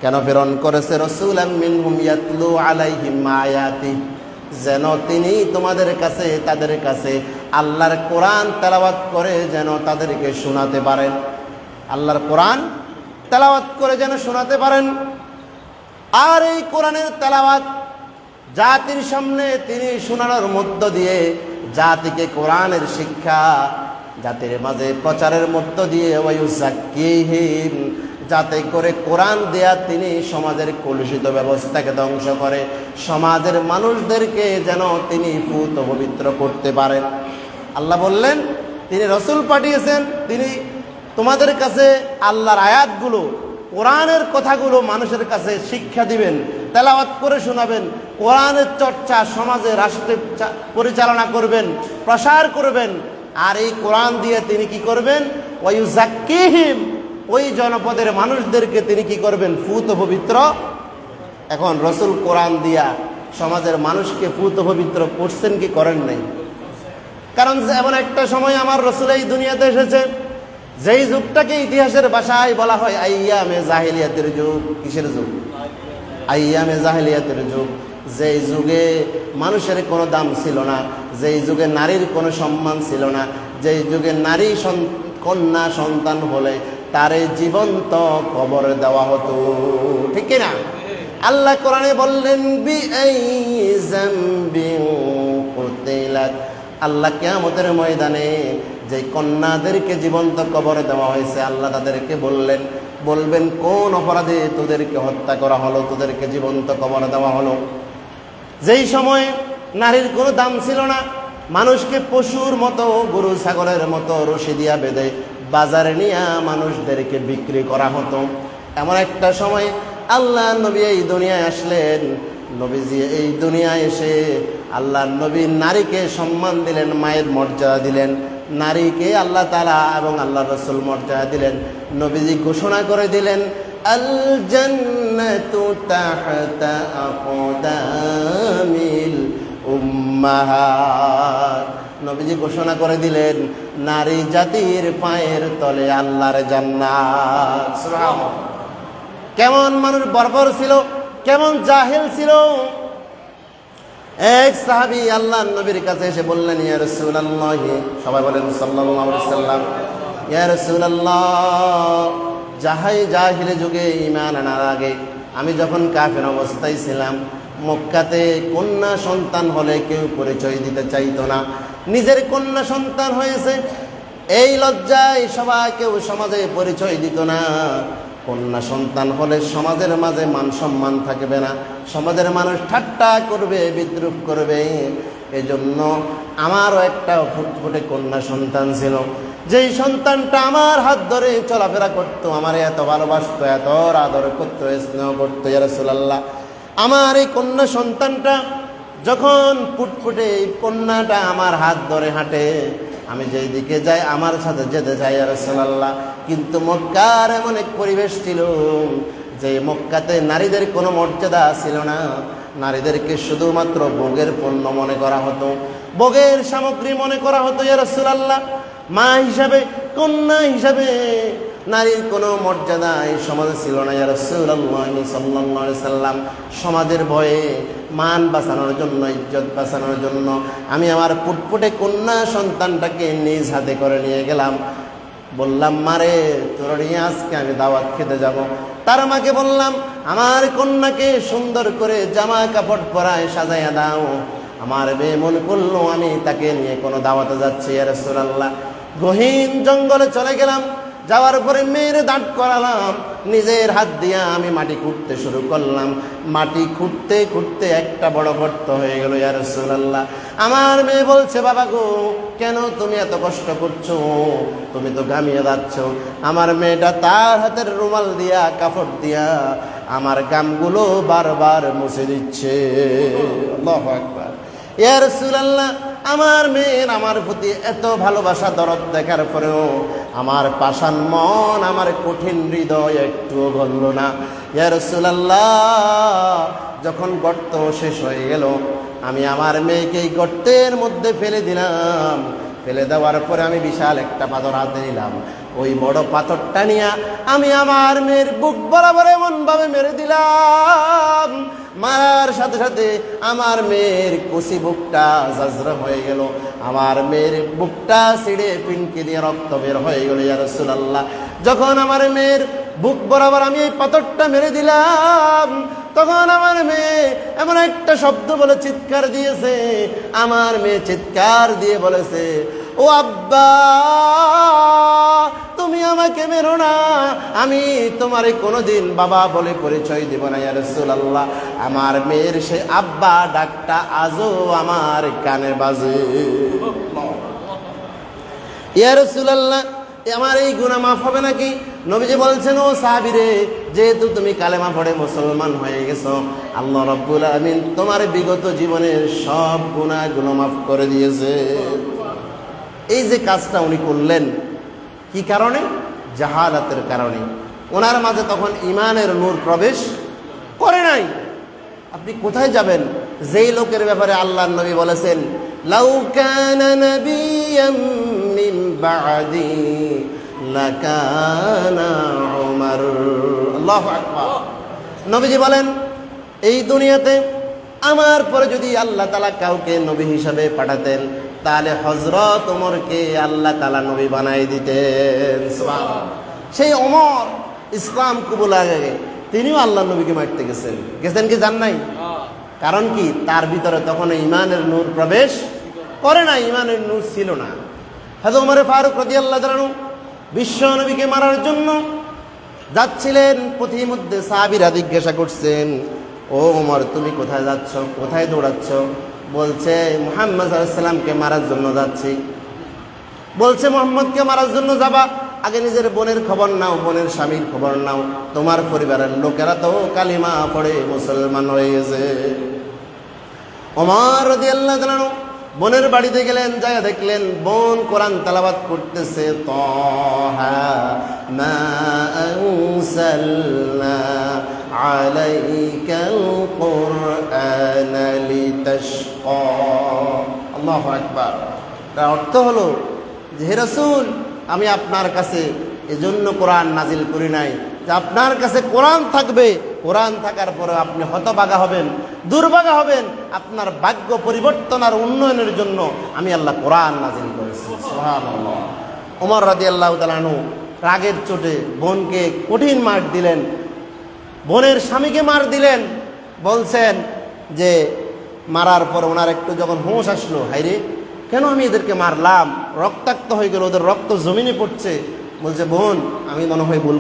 কেন প্রেরণ করেছে? রাসূলাম মিনহুম ইয়াতলু আলাইহিম আয়াতি, যেন তিনি তোমাদের কাছে, তাদের কাছে আল্লাহর কোরআন তেলাওয়াত করে যেন তাদেরকে শোনাতে পারেন। আল্লাহর কোরআন তেলাওয়াত করে যেন শোনাতে পারেন। আর এই কোরআনের তেলাওয়াত জাতির সামনে তিনি শোনানোর মধ্য দিয়ে জাতিকে কোরআনের শিক্ষা জাতির মাঝে প্রচারের মধ্য দিয়ে ওয়ায়ুযাক্কিহিম, যাতে করে কোরআন দেয়া তিনি সমাজের কলুষিত ব্যবস্থাকে ধ্বংস করে সমাজের মানুষদেরকে যেন তিনি পুত পবিত্র করতে পারেন। আল্লাহ বললেন, তিনি রসুল পাঠিয়েছেন, তিনি তোমাদের কাছে আল্লাহর আয়াতগুলো, কোরআনের কথাগুলো মানুষের কাছে শিক্ষা দিবেন, তেলাওয়াত করে শোনাবেন, কোরআনের চর্চা সমাজে, রাষ্ট্রে পরিচালনা করবেন, প্রসার করবেন। আর এই কোরআন দিয়ে তিনি কি করবেন? ওয়ায়ুযাক্কিহিম, ওই জনপদের মানুষদেরকে তিনি কি করবেন? পুত পবিত্র এখন রসুল কোরআন দিয়া সমাজের মানুষকে পুত পবিত্র করছেন কি করেন নাই? কারণ এমন একটা সময় আমার রসুল এই দুনিয়াতে এসেছে, যেই যুগটাকে ইতিহাসের ভাষায় বলা হয় আইয়ামে জাহিলিয়াতের যুগ। কিসের যুগ? আইয়ামে জাহিলিয়াতের যুগ। যেই যুগে মানুষের কোনো দাম ছিল না, যেই যুগে নারীর কোনো সম্মান ছিল না, যেই যুগে নারী কন্যা সন্তান হলে তারে জীবন্ত কবর দেওয়া হতো, ঠিক না? আল্লাহ কোরআনে বললেন আল্লাহ কিয়ামতের ময়দানে যে কন্যাদেরকে জীবন্ত কবরে দেওয়া হয়েছে, আল্লাহ তাদেরকে বলবেন কোন অপরাধে তোদেরকে হত্যা করা হলো, তোদেরকে জীবন্ত কবরে দেওয়া হলো। যেই সময় নারীর কোনো দাম ছিল না, মানুষকে পশুর মতো গরু ছাগলের মতো রশি দিয়া বেঁধে বাজারে নিয়ে মানুষদেরকে বিক্রি করা হতো। এমন একটা সময় আল্লাহ নবী এই দুনিয়ায় আসলেন। নবীজি এই দুনিয়ায় এসে আল্লাহ নবী নারীকে সম্মান দিলেন, মায়ের মর্যাদা দিলেন। নারীকে আল্লাহ তাআলা এবং আল্লাহ রাসূল মর্যাদা দিলেন। নবীজি ঘোষণা করে দিলেন আল জান্নাতু তাহতা আকদামিল উম্মাহাত। নবীজি ঘোষণা করে দিলেন নারী জাতির পায়ের তলে আল্লাহর জান্নাত। সুবহানাল্লাহ। কেমন মানুষ বর্বর ছিল, কেমন জাহেল ছিল। এক সাহাবী আল্লাহর নবীর কাছে এসে বললেন ইয়া রাসূলুল্লাহ, সবাই বলেন সাল্লাল্লাহু আলাইহি সাল্লাম, ইয়া রাসূলুল্লাহ, জাহিলি যুগে ঈমান আনার আগে আমি যখন কাফের অবস্থায় ছিলাম, মক্কাতে কন্যা সন্তান হলে কেউ পরিচয় দিতে চাইতো না। নিজের কন্যা সন্তান হয়েছে এই লজ্জায় সবাই কেউ সমাজে পরিচয় দিত না। কন্যা সন্তান হলে সমাজের মাঝে মান সম্মান থাকবে না, সমাজের মানুষ ঠাট্টা করবে, বিদ্রুপ করবে। এজন্য আমারও একটা ফুটফুটে কন্যা সন্তান ছিল, যেই সন্তানটা আমার হাত ধরে চলাফেরা করতো, আমার এত ভালোবাসতো, এত আদর করতো, স্নেহ করতো। ইয়া রাসূলুল্লাহ, আমার এই কন্যা সন্তানটা যখন ফুটফুটে, এই কন্যাটা আমার হাত ধরে হাঁটে, আমি যেই দিকে যাই আমার সাথে যেতে চাই ইয়া রাসূলুল্লাহ। কিন্তু মক্কার এমন এক পরিবেশ ছিল যে মক্কাতে নারীদের কোনো মর্যাদা ছিল না। নারীদেরকে শুধুমাত্র ভোগের পণ্য মনে করা হতো, ভোগের সামগ্রী মনে করা হতো। ইয়া রাসূলুল্লাহ, মা হিসাবে, কন্যা হিসাবে নারীর কোনো মর্যাদা এই সমাজে ছিল না। ইয়া রাসূলুল্লাহ সাল্লাল্লাহু আলাইহি সাল্লাম, সমাজের ভয়ে, মান বাঁচানোর জন্য, ইজ্জত বাঁচানোর জন্য আমি আমার ফুটফুটে কন্যা সন্তানটাকে নিজ হাতে করে নিয়ে গেলাম। বললাম, মারে তোর নিয়ে আজকে আমি দাওয়াত খেতে যাব। তার মাকে বললাম, আমার কন্যাকে সুন্দর করে জামা কাপড় পরায় সাজাইয়া দাও। আমার মেয়ে মনে করলো আমি তাকে নিয়ে কোনো দাওয়াতে যাচ্ছি। ইয়া রাসূলুল্লাহ, গহীন জঙ্গলে চলে গেলাম। যাওয়ার পরে মেয়ের দাঁড় করালাম, নিজের হাত দিয়ে আমি মাটি খুঁড়তে শুরু করলাম। মাটি খুঁড়তে খুঁড়তে একটা বড় গর্ত হয়ে গেল। ইয়া রাসূলুল্লাহ, আমার মেয়ে বলছে, বাবা গো, কেন তুমি এত কষ্ট করছো? তুমি তো ঘামিয়ে যাচ্ছ। আমার মেয়েটা তার হাতের রুমাল দিয়া, কাপড় দিয়া আমার গামগুলো বারবার মুছে দিচ্ছে। আল্লাহু আকবার। ইয়া রাসূলুল্লাহ, আমার মেয়ের আমার প্রতি এত ভালোবাসা, দরদ দেখার পরেও আমার পাষাণ মন, আমার কঠিন হৃদয় একটুও গলল না। ইয়া রাসূলুল্লাহ, যখন গর্ত শেষ হয়ে গেল, আমি আমার মেয়েকে এই গর্তের মধ্যে ফেলে দিলাম। ফেলে দেওয়ার পরে আমি বিশাল একটা পাথর হাতে নিলাম। ওই বড় পাথরটা নিয়ে আমি আমার মেয়ের বুক বরাবর এমনভাবে মেরে দিলাম, মারার সাথে সাথে আমার মেয়ের কচি বুকটা জাজরা হয়ে গেল। আমার মেয়ের বুকটা ছিঁড়ে পিনকে দিয়ে রক্ত বের হয়ে গেল। ইয়া রাসূলুল্লাহ, যখন আমার মেয়ের বুক বরাবর আমি এই পাথরটা মেরে দিলাম, তখন আমার মেয়ে এমন একটা শব্দ বলে চিৎকার দিয়েছে। আমার মেয়ে চিৎকার দিয়ে বলেছে, ও আব্বা, তুমি আমাকে মেরো না, আমি তোমারে কোনোদিন বাবা বলে পরিচয় দেব না। ইয়া রাসূলুল্লাহ, আমার মেয়ের সে আব্বা ডাকটা আজও আমার কানে বাজে। ইয়া রাসূলুল্লাহ, আমার এই গুনাহ মাফ হবে নাকি? নবীজি বলছেন, ও সাহাবী রে, যেহেতু তুমি কালেমা পড়ে মুসলমান হয়ে গেছো, আল্লাহ রাব্বুল আলামিন তোমার বিগত জীবনের সব গুনাহগুলো মাফ করে দিয়েছে। এই যে কাজটা উনি করলেন, কি কারণে? জাহালাতের কারণে। ওনার মাঝে তখন ঈমানের নূর প্রবেশ করে নাই। আপনি কোথায় যাবেন যেই লোকের ব্যাপারে আল্লাহর নবী বলেছেন লাউ কানা নাবিয়্যাম মিন বা'দি লাকানা উমর। আল্লাহু আকবার। নবীজি বলেন এই দুনিয়াতে আমার পরে যদি আল্লাহ তাআলা কাউকে নবী হিসাবে পাঠাতেন তাহলে হযরত ওমরকে আল্লাহ তাআলা নবী বানাই দিতেন। সুবহানাল্লাহ। সেই ওমর ইসলাম কবুলের আগে তিনিও আল্লাহর নবীকে মারতে গেছেন কি জান নাই? কারণ কি তার ভিতরে তখন ঈমানের নূর প্রবেশ করে না, ঈমানের নূর ছিল না। হযরত ওমর ফারুক রাদিয়াল্লাহু তাআলা বিশ্ব নবীকে মারার জন্য যাচ্ছিলেন, পথিমধ্যে সাহাবীরা জিজ্ঞাসা করছেন, ও ওমর তুমি কোথায় যাচ্ছ, কোথায় দৌড়াচ্ছ? বলছে মুহাম্মদ সাল্লাল্লাহু আলাইহি সাল্লামকে মারার জন্য যাচ্ছি। বলছে মুহাম্মদকে মারার জন্য যাবা, আগে নিজের বোনের খবর নাও, বোনের স্বামীর খবর নাও, তোমার পরিবারের লোকেরা তো কালিমা পড়ে মুসলমান হয়ে গেছে। ওমর রাদিয়াল্লাহু তাআলা বোনের বাড়িতে গেলেন, যায় দেখলেন বোন কোরআন তেলাওয়াত করতেছে, তাহা মা আনসালনা আলাইকাল কুরআনা লিতাশকা। আল্লাহু আকবার। তার অর্থ হলো যে হে রাসূল, আমি আপনার কাছে এজন্য কোরআন নাজিল করি নাই যে আপনার কাছে কোরআন থাকবে, কোরআন থাকার পরে আপনি হতভাগা হবেন, দুর্ভাগা হবেন, আপনার ভাগ্য পরিবর্তন আর উন্নয়নের জন্য আমি আল্লাহ কোরআন নাজিল করেছি। সুবহানাল্লাহ। ওমর রাদিয়াল্লাহু তাআলা আনহু রাগের চোটে বোনকে কঠিন মার দিলেন, বোনের স্বামীকে মার দিলেন। বলছেন যে মারার পর ওনার একটু যখন হুঁশ আসলো, হায়রে কেন আমি এদেরকে মারলাম, রক্তাক্ত হয়ে গেল, ওদের রক্ত জমিনে পড়ছে। বলছে বোন আমি মনে হয় ভুল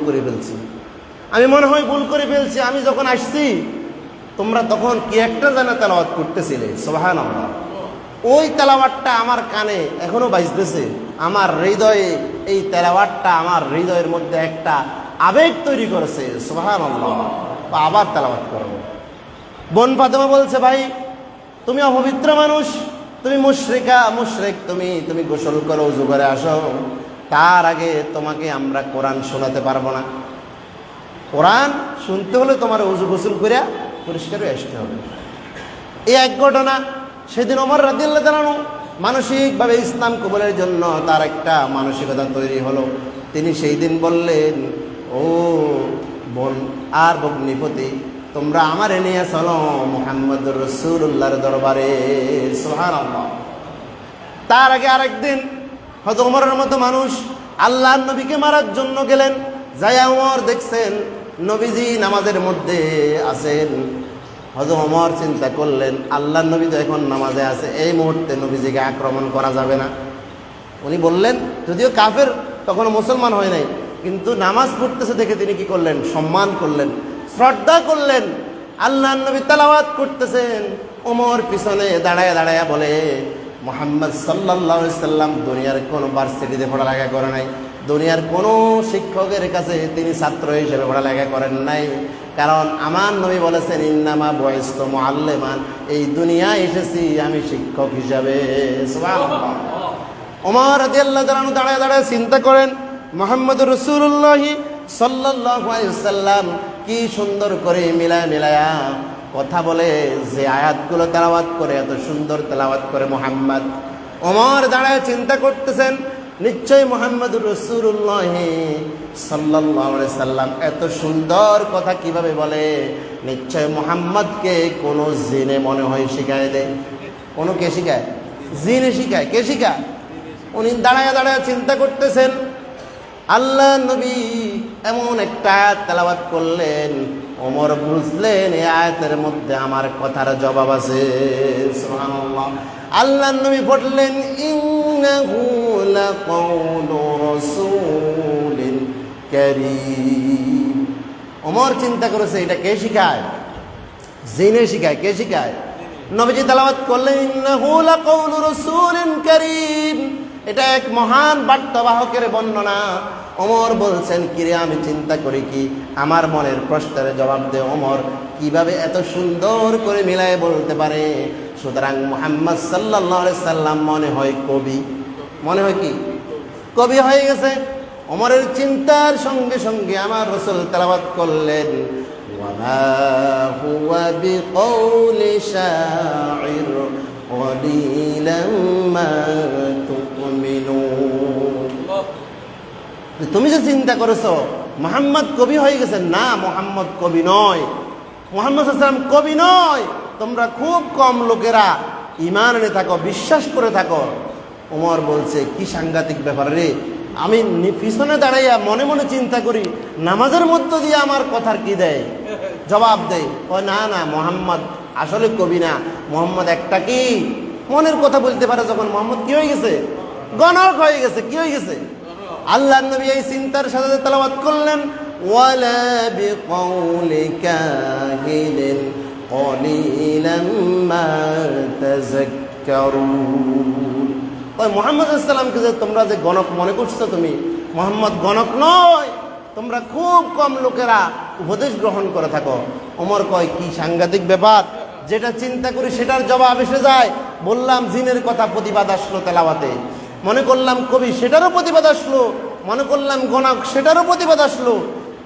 করে ফেলছি, আমি যখন আসছি তোমরা তখন কি একটা জানা তেলাওয়াত করতেছিলে, সুবহানাল্লাহ। ওই তেলাওয়াতটা আমার কানে এখনো বাজতেছে, আমার হৃদয়ে এই তেলাওয়াতটা আমার হৃদয়ের মধ্যে একটা আবেগ তৈরি করেছে, সুবহানাল্লাহ। আবার তেলাওয়াত করো। বোন ফাতেমা বলছে ভাই তুমি অপবিত্র মানুষ, তুমি মুশরিক, তুমি গোসল করো, ওযু করে আসো, তার আগে তোমাকে আমরা কোরআন শোনাতে পারবো না। কোরআন শুনতে হলে তোমার ওযু গোসল করে পরিষ্কার হয়ে আসতে হবে। এই এক ঘটনা। সেদিন ওমর রাদিয়াল্লাহু তাআলা মানসিকভাবে ইসলাম কবুলের জন্য তার একটা মানসিকতা তৈরি হলো। তিনি সেই দিন বললেন, ও বোন আর ভগ্নিপতি, তোমরা আমারে নিয়ে চলো মুহাম্মদুর রাসূলুল্লাহর দরবারে। সুবহানাল্লাহ। তার আগে আরেকদিন হয়তো ওমরের মতো মানুষ আল্লাহর নবীকে মারার জন্য গেলেন। যাই ওমর দেখছেন নবীজি নামাজের মধ্যে আছেন। হয়তো ওমর চিন্তা করলেন আল্লাহর নবী তো এখন নামাজে আছে, এই মুহূর্তে নবীজিকে আক্রমণ করা যাবে না। উনি বললেন, যদিও কাফের তখনও মুসলমান হয় নাই, কিন্তু নামাজ পড়তেছে দেখে তিনি কি করলেন, সম্মান করলেন, শ্রদ্ধা করলেন। আল্লাহর নবী তেলাওয়াত করতেছেন, ওমর পিছনে দাঁড়ায় দাঁড়ায় বলে, মুহাম্মদ সাল্লাল্লাহু আলাইহি সাল্লাম দুনিয়ার কোনো ভার্সিটিতে পড়ালেখা করে নাই, দুনিয়ার কোনো শিক্ষকের কাছে তিনি ছাত্র হিসেবে পড়ালেখা করেন নাই, কারণ আমার নবী বলেছেন ইন্নামা বুইসতু মুআল্লিমান, এই দুনিয়ায় এসেছি আমি শিক্ষক হিসাবে। সুবহানাল্লাহ। ওমর রাদিয়াল্লাহু তাআলা দাঁড়ায় দাঁড়ায় চিন্তা করেন, মুহাম্মদুর রাসূলুল্লাহ সাল্লাল্লাহু আলাইহি সাল্লাম কি সুন্দর করে মিলায়া কথা বলে, যে আয়াতগুলো তেলাওয়াত করে এত সুন্দর তেলাওয়াত করে মুহাম্মদ। ওমর দাঁড়ায় চিন্তা করতেছেন, নিশ্চয় মুহাম্মদুর রাসূলুল্লাহ সাল্লাল্লাহু আলাইহি সাল্লাম এত সুন্দর কথা কিভাবে বলে, নিশ্চয় মুহাম্মদকে কোনো জিনে মনে হয় শিখায় দেয়। কোনো কে শিখায়? জিনে শিখায়। কে শিখায়? উনি দাঁড়ায় দাঁড়ায় চিন্তা করতেছেন। আল্লাহ নবী এমন একটা আয়াত তেলাওয়াত করলেন, ওমর বুঝলেন এই আয়াতের মধ্যে আমার কথার জবাব আছে। সুবহানাল্লাহ। আল্লাহ নবী পড়লেন, ইন্নাহু লাকাউলু রাসূলিন কারীম। ওমর চিন্তা করেছে এটা কে শিখায়? জিনে শিখায়। কে শিখায়? নবীজি তেলাওয়াত করলেন, ইন্নাহু লাকাউলু রাসূলিন কারীম। এটা এক মহান বার্তাবাহকের বর্ণনা। ওমর বলছেন, কিরে আমি চিন্তা করি কি, আমার মনের প্রশ্নের জবাব দে ওমর, কিভাবে এত সুন্দর করে মিলায় বলতে পারে। সুতরাং মুহাম্মদ সাল্লাল্লাহু আলাইহি সাল্লাম মনে হয় কবি, মনে হয় কি কবি হয়ে গেছে। ওমরের চিন্তার সঙ্গে সঙ্গে আমার রাসূল তেলাওয়াত করলেন, ওয়া وما هو بقول شاعر قليلا ما تؤمنون। তুমি যে চিন্তা করেছো মুহাম্মদ কবি হয়ে গেছেন, না, মুহাম্মদ কবি নয়, মুহাম্মদ সাল্লাল্লাহু আলাইহি ওয়াসাল্লাম কবি নয়। তোমরা খুব কম লোকেরা ঈমান এনে থাকো, বিশ্বাস করে থাকো। ওমর বলছে, কি সাংঘাতিক ব্যাপার রে, আমি পিছনে দাঁড়াইয়া মনে মনে চিন্তা করি নামাজের মধ্য দিয়ে আমার কথার কি দেয়, জবাব দেয়। ও না না, মোহাম্মদ আসলে কবি না, মোহাম্মদ একটা কি মনের কথা বলতে পারে। যখন মোহাম্মদ কি হয়ে গেছে, গণক হয়ে গেছে, কি হয়ে গেছে। আল্লাহ নবী এই চিন্তার সাথে তেলাওয়াত করলেন, ওয়ালা বিকাউলি কাহিনিন কলিলাম মা তাযাক্কারুন। ওই মুহাম্মদ সাল্লাল্লাহু আলাইহি ওয়াসাল্লামকে যে তোমরা যে গণক মনে করছো, তুমি মুহাম্মদ গণক নয়, তোমরা খুব কম লোকেরা উপদেশ গ্রহণ করে থাকো। ওমর কয়, কি সাংঘাতিক ব্যাপার, যেটা চিন্তা করি সেটার জবাব এসে যায়। বললাম জিনের কথা, প্রতিবাদ আসলো তেলাওয়াতে। মনে করলাম কবি, সেটারও প্রতিবাদ আসলো। মনে করলাম গণক, সেটারও প্রতিবাদ আসলো।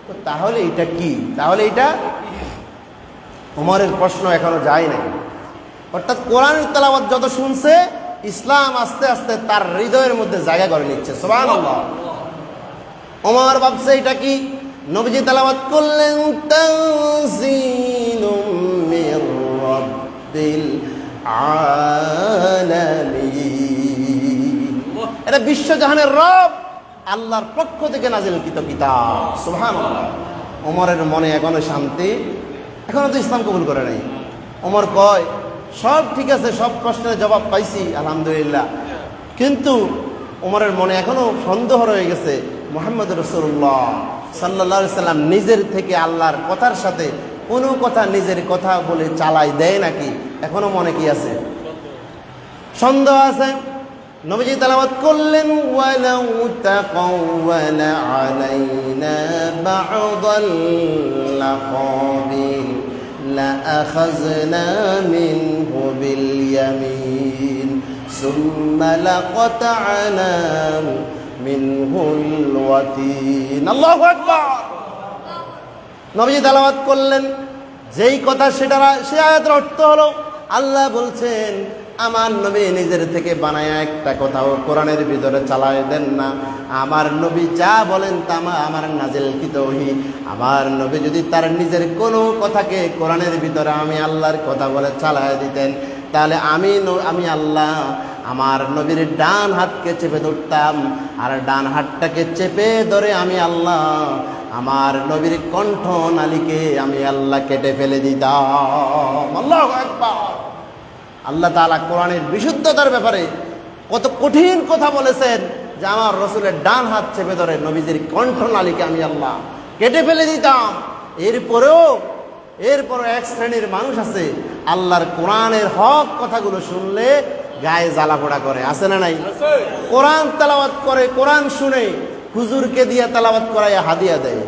তো তাহলে এটা কি, তাহলে এটা ওমরের প্রশ্ন এখনো যায় নাই। অর্থাৎ কোরআনের তেলাওয়াত যত শুনছে, ইসলাম আস্তে আস্তে তার হৃদয়ের মধ্যে জায়গা করে নিচ্ছে। সুবহানাল্লাহ। ওমর ভাবছে এটা কি, নবীজি তেলাওয়াত করলেন, তানজিলুম মির রাব্বিল আলামিন। এটা বিশ্বজাহানের রব আল্লাহর পক্ষ থেকে নাজিলকৃত কিতাব। সুবহানাল্লাহ। ওমরের মনে এখনো শান্তি, এখনো তো ইসলাম কবুল করে নাই। ওমর কয়, সব ঠিক আছে, সব প্রশ্নের জবাব পাইছি আলহামদুলিল্লাহ, কিন্তু ওমরের মনে এখনো সন্দেহ রয়ে গেছে। মুহাম্মদ রাসূলুল্লাহ সাল্লাল্লাহু আলাইহি সাল্লাম নিজের থেকে আল্লাহর কথার সাথে কোনো কথা নিজের কথা বলে চালাই দেয় নাকি, এখনো মনে কি আছে, সন্দেহ আছে। নবীজি তেলাওয়াত করলেন, ওয়ালাউ তাকাওয়ালা আলাইনা বা'দাল লাকাবিল لأخذنا منه باليمين ثم لقطعنا منه الوتين। আল্লাহু আকবার। নবীজি তেলাওয়াত করলেন যেই কথা, সেটা সে আয়াতের অর্থ হলো, আল্লাহ বলছেন আমার নবী নিজের থেকে বানায়া একটা কথাও কোরআনের ভিতরে চালায় দেন না। আমার নবী যা বলেন তা আমার নাজিলকৃত ওহী। আমার নবী যদি তার নিজের কোনো কথাকে কোরআনের ভিতরে আমি আল্লাহর কথা বলে চালায় দিতেন, তাহলে আমি আল্লাহ আমার নবীর ডান হাতকে চেপে ধরতাম, আর ডান হাতটাকে চেপে ধরে আমি আল্লাহ আমার নবীর কণ্ঠ নালীকে আমি আল্লাহ কেটে ফেলে দিতাম। আল্লাহু আকবার। আল্লাহ তাআলা কোরআনের বিশুদ্ধতার ব্যাপারে কত কঠিন কথা বলেছেন, যে আমার রসুলের ডান হাত চেপে ধরে নবীজির কণ্ঠনালীকে আমি আল্লাহ কেটে ফেলে দিতাম। এরপরেও এক শ্রেণীর মানুষ আছে, আল্লাহর কোরআনের হক কথাগুলো শুনলে গায়ে জ্বালা পোড়া করে, আছে না নাই? কোরআন তেলাওয়াত করে, কোরআন শুনে হুজুরকে দিয়ে তেলাওয়াত করাইয়া হাদিয়া দেয়।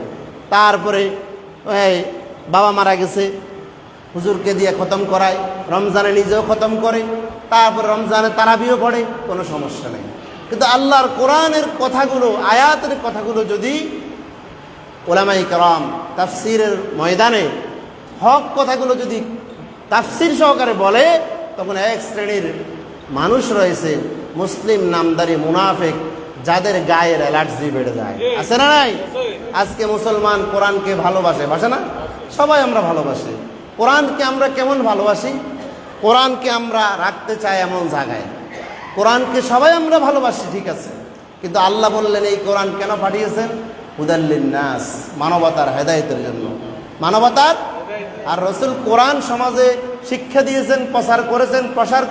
তারপরে বাবা মারা গেছে, হুজুরকে দিয়ে খতম করায়, রমজানে নিজেও খতম করে, তারপর রমজানে তারাবিও পড়ে, কোনো সমস্যা নেই। কিন্তু আল্লাহর কোরআনের কথাগুলো, আয়াতের কথাগুলো যদি উলামায়ে কেরাম তাফসীরের ময়দানে হক কথাগুলো যদি তাফসীর সহকারে বলে, তখন এক শ্রেণীর মানুষ রয়েছে মুসলিম নামদারি মুনাফিক, যাদের গায়ের অ্যালার্জি বেড়ে যায়, আছে না নাই? আজকে মুসলমান কোরআনকে ভালোবাসে, বাসে না? সবাই আমরা ভালোবাসি। কোরআনকে আমরা কেমন ভালোবাসি? কোরআনকে আমরা রাখতে চাই এমন জায়গায়, কোরআনকে সবাই আমরা ভালোবাসি, ঠিক আছে, কিন্তু আল্লাহ বললেন এই কোরআন কেন পাঠিয়েছেন? হুদাল লিন্নাস, মানবতার হেদায়েতের জন্য, মানবতার। আর রাসূল কোরআন সমাজে শিক্ষা দিয়েছেন, প্রসার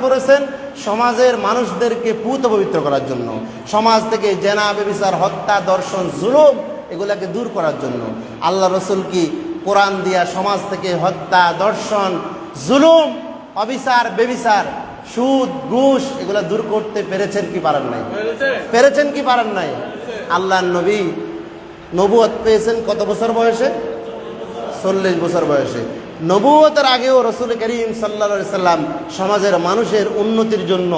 করেছেন সমাজের মানুষদেরকে পুত পবিত্র করার জন্য, সমাজ থেকে জেনা, ব্যভিচার, হত্যা, দর্শন, জুলুম এগুলাকে দূর করার জন্য। আল্লাহ রাসূল কি কোরআন দিয়া সমাজ থেকে হত্যা, দর্শন, জুলুম, অবিচার, ব্যভিচার, সুদ, ঘুষ এগুলা দূর করতে পেরেছেন কি পারেন নাই? পেরেছেন কি পারেন নাই? আল্লাহর নবী নবুয়ত পেয়েছেন কত বছর বয়সে? 40 বছর বয়সে। নবুয়তের আগেও রাসূল করিম সাল্লাল্লাহু আলাইহি সাল্লাম সমাজের মানুষের উন্নতির জন্য,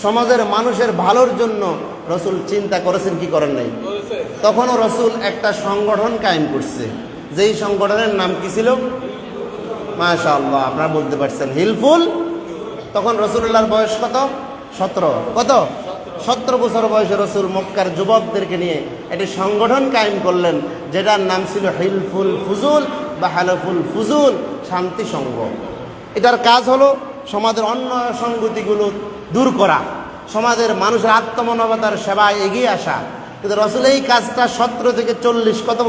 সমাজের মানুষের ভালোর জন্য রাসূল চিন্তা করেছেন কি করেন নাই? তখনও রাসূল একটা সংগঠন কায়েম করছে, যেই সংগঠনের নাম কি ছিল? মাশাআল্লাহ, আপনারা বলতে পারছেন হিলফুল। তখন রাসূলুল্লাহর বয়স কত? 17। কত? 17 বছর বয়সে রাসূল মক্কার যুবকদেরকে নিয়ে একটি সংগঠন কায়েম করলেন, যেটার নাম ছিল হিলফুল ফুজুল বা হালফুল ফুজুল, শান্তি সংঘ। এটার কাজ হলো সমাজের অন্য সংগতিগুলো দূর করা, সমাজের মানুষের আত্মমানবতার সেবায় এগিয়ে আসা। কিন্তু রাসূল এই কাজটা 17 থেকে 40 কত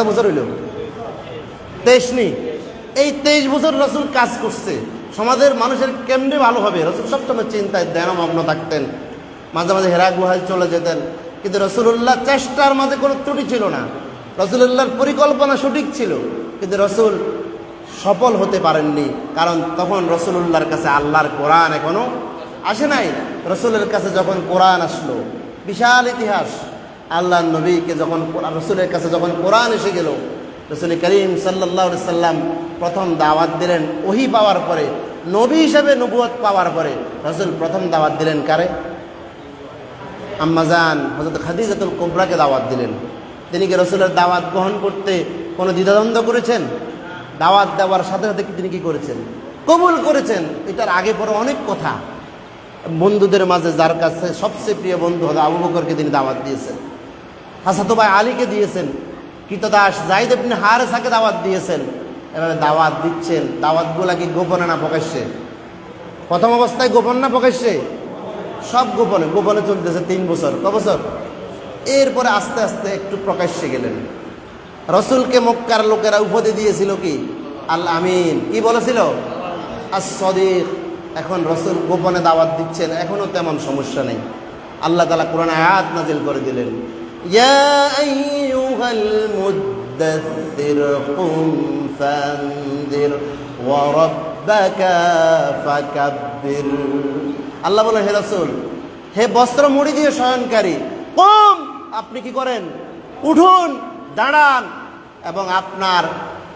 বছর হইল? 23 নি? এই 23 বছর রাসূল কাজ করছে। সমাজের মানুষের কেমনে ভালো হবে, রাসূল সবসময় চিন্তায় ধ্যানমগ্ন থাকতেন। মাঝে মাঝে হেরা গুহায় চলে যেতেন, কিন্তু রাসূলুল্লাহ চেষ্টার মাঝে কোনো ত্রুটি ছিল না। রাসূলুল্লাহর পরিকল্পনা সঠিক ছিল, কিন্তু রাসূল সফল হতে পারেননি, কারণ তখন রাসূলুল্লাহর কাছে আল্লাহর কোরআন এখনো আসে নাই। রাসূলের কাছে যখন কোরআন আসলো, বিশাল ইতিহাস। আল্লাহর নবীকে যখন রাসূলের কাছে যখন কোরআন এসে গেল, রাসূল করিম সাল্লাল্লাহু আলাইহি সাল্লাম প্রথম দাওয়াত দিলেন ওহী পাওয়ার পরে, নবী হিসেবে নবুয়ত পাওয়ার পরে। রাসূল প্রথম দাওয়াত দিলেন কারে? আম্মাজান হযরত খাদিজাতুল কুবরাকে দাওয়াত দিলেন। তিনি কি রাসূলের দাওয়াত গ্রহণ করতে কোনো দ্বিধাদ্বন্দ্ব করেছেন? দাওয়াত দেওয়ার সাথে সাথে তিনি কি করেছেন? কবুল করেছেন। এটার আগে পরে অনেক কথা। বন্ধুদের মাঝে যার কাছে সবচেয়ে প্রিয় বন্ধু হলো আবু বকরকে তিনি দাওয়াত দিয়েছেন, হাসাতো ভাই আলীকে দিয়েছেন, কৃতদাস যায়েদ ইবনে হারেসাকে দাওয়াত দিয়েছেন। এভাবে দাওয়াত দিচ্ছেন। দাওয়াতগুলা কি গোপনে না প্রকাশ্যে? প্রথম অবস্থায় গোপন না প্রকাশ্যে? সব গোপনে। গোপনে চলতেছে 3 বছর। ক বছর? এরপরে আস্তে আস্তে একটু প্রকাশ্যে গেলেন। রাসূলকে মক্কার লোকেরা উপাধি দিয়েছিল কি? আল আমিন। কি বলেছিল? as-সাদিক। এখন রাসূল গোপনে দাওয়াত দিচ্ছেন, এখনো তেমন সমস্যা নেই। আল্লাহ তাআলা কোরআনে আয়াত নাযিল করে দিলেন, ইয়া আইয়ুহাল মুদ্দাথির কুম ফানদির ওয়া রাব্বাকা ফাকাব্বির। আল্লাহ বলেন, হে রাসূল, হে বস্ত্র মুড়ি দিয়ে শয়নকারী, কুম, আপনি কি করেন? উঠুন, দাঁড়ান, এবং আপনার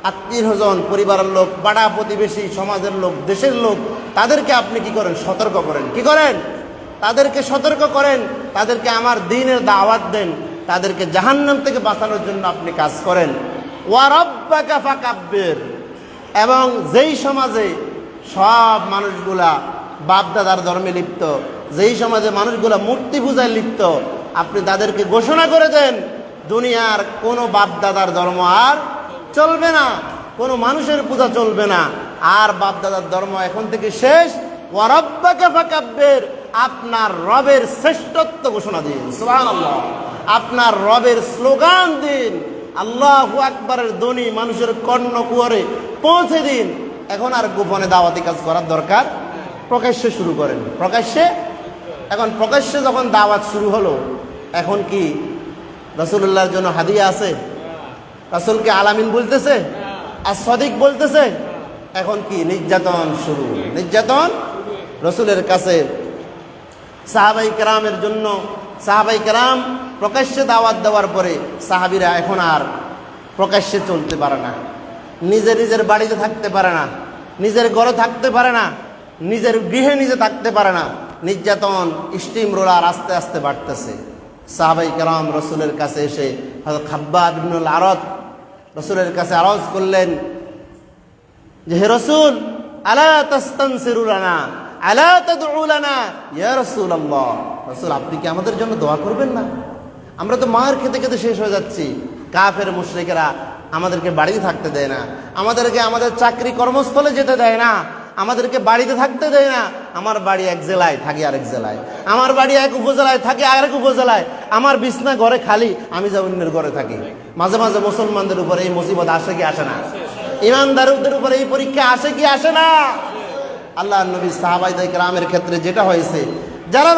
আত্মীয়স্বজন, পরিবারের লোক, পাড়া প্রতিবেশী, সমাজের লোক, দেশের লোক, তাদেরকে আপনি কি করেন? সতর্ক করেন। কি করেন? তাদেরকে সতর্ক করেন, তাদেরকে আমার দ্বীনের দাওয়াত দেন, তাদেরকে জাহান্নাম থেকে বাঁচানোর জন্য আপনি কাজ করেন। ওয়া রাব্বাকা ফাকাব্বির। এবং যেই সমাজে সব মানুষগুলা বাপদাদার ধর্মে লিপ্ত, যেই সমাজে মানুষগুলা মূর্তি পূজায় লিপ্ত, আপনি তাদেরকে ঘোষণা করে দেন দুনিয়ার কোনো বাপদাদার ধর্ম আর চলবে না, কোনো মানুষের পূজা চলবে না, আর বাপদাদার ধর্ম এখন থেকে শেষ। ওয়া রাব্বাকা ফাকাব্বির। আপনার রবের শ্রেষ্ঠত্ব ঘোষণা দিন। সুবহানাল্লাহ। আপনার রবের স্লোগান দিন, আল্লাহু আকবারের ধ্বনি মানুষের কর্ণকুহরে পৌঁছে দিন। এখন আর গোপনে দাওয়াতি কাজ করার দরকার, প্রকাশ্যে শুরু করেন। প্রকাশ্যে, এখন প্রকাশ্যে যখন দাওয়াত শুরু হলো, এখন কি রাসূলুল্লাহর জন্য হাদিয়া আছে? রাসূলকে আলামিন বলতেছে, আর সদিক বলতেছে। এখন কি নির্যাতন শুরু, নির্যাতন। রাসূলের কাছে সাহাবাই কেরামের জন্য, সাহাবাই কেরাম প্রকাশ্যে দাওয়াত দেওয়ার পরে সাহাবীরা এখন আর প্রকাশ্যে চলতে পারে না, নিজের নিজের বাড়িতে থাকতে পারে না, নিজের ঘরে থাকতে পারে না, নিজের গৃহে নিজে থাকতে পারে না। নির্যাতন স্টিম রোলার আস্তে আস্তে বাড়তেছে। সাহাবাই কেরাম রাসূলের কাছে এসে হযরত খাব্বাব ইবনুল আরাত রাসূলের কাছে আরজ করলেন যে, হে রাসূল, আলা তাস্তানসিরু লানা, আলা তাদউ লানা ইয়া রাসূলুল্লাহ। রাসূল, আপনি কি আমাদের জন্য দোয়া করবেন না? আমরা তো মার খেতে খেতে শেষ হয়ে যাচ্ছি। কাফের মুশরিকেরা আমাদেরকে বাড়িতে থাকতে দেয় না, আমাদেরকে আমাদের চাকরি কর্মস্থলে যেতে দেয় না, আমাদেরকে বাড়িতে থাকতে দেয় না। আমার বাড়ি এক জেলায়, থাকি আরেক জেলায়, আমার বাড়ি এক উপজেলায়, থাকি আরেক উপজেলায়, আমার বিছনা ঘরে খালি, আমি যা অন্যের ঘরে থাকি। মাঝে মাঝে মুসলমানদের উপরে এই মুসিবত আসে কি আসে না? ইমানদারদের উপরে এই পরীক্ষা আসে কি আসে না? আল্লাহর নবী সাহাবায়ে কেরামের ক্ষেত্রে যেটা হয়েছে, যারা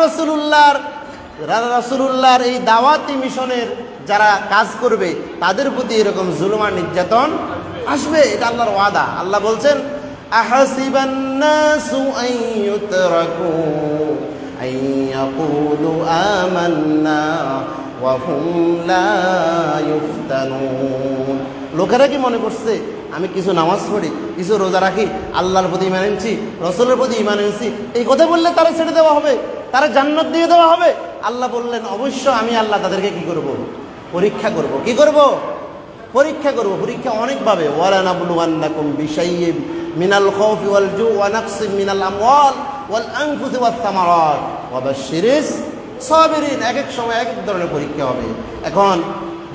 রাসূলুল্লাহর এই দাওয়াতি মিশনের যারা কাজ করবে, তাদের প্রতি এরকম জুলুম আর নির্যাতন আসবে। এটা আল্লাহর ওয়াদা। আল্লাহ বলছেন, আহাসিবান নাসু আন ইউতরাকু আন ইয়াকুলু আমান্না ওয়া হুম লা ইফতানুন। লোকেরা কি মনে করছে আমি কিছু নামাজ পড়ি, কিছু রোজা রাখি, আল্লাহর প্রতি ঈমান এনেছি, রাসূলের প্রতি ঈমান এনেছি, এই কথা বললে তারা ছেড়ে দেওয়া হবে, তারা জান্নাত দিয়ে দেওয়া হবে? আল্লাহ বললেন, অবশ্য আমি আল্লাহ তাদেরকে কি করব? পরীক্ষা করব। কি করব? পরীক্ষা করব, পরীক্ষা অনেকভাবে। ওয়ালা নাবলুওয়ান্নাকুম বিশাইইম মিনাল খাউফি ওয়াল জু ওয়া নাকসিম মিনাল আমওয়াল ওয়াল আনফুসি ওয়াত থামারাত ওয়া বাশশিরিস সাবিরিন। এক এক সময় এক এক ধরনের পরীক্ষা হবে। এখন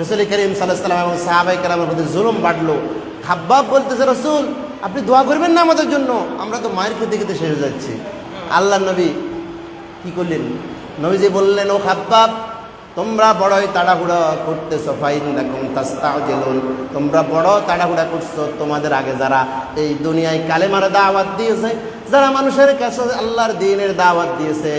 রাসূল করিম সাল্লাল্লাহু আলাইহি ওয়াসাল্লাম এবং সাহাবায়ে কেরামের প্রতি জুলুম বাড়লো। খাব্বাব বলতেছে, রাসূল আপনি দোয়া করবেন না আমাদের জন্য, আমরা তো মায়ের খেতে খেতে শেষ হয়ে যাচ্ছি। আল্লাহর নবী কি করলেন? নবীজি বললেন, ও খাব্বাব, তোমরা বড়ই তাড়াহুড়া করতেছো, ফাইন্নাকুম তাস্তাজিলুন, তোমরা বড় তাড়াহুড়া করছো। তোমাদের আগে যারা এই দুনিয়ায় কালেমার দাওয়াত দিয়েছে, যারা মানুষের কাছে আল্লাহর দ্বীনের দাওয়াত দিয়েছে,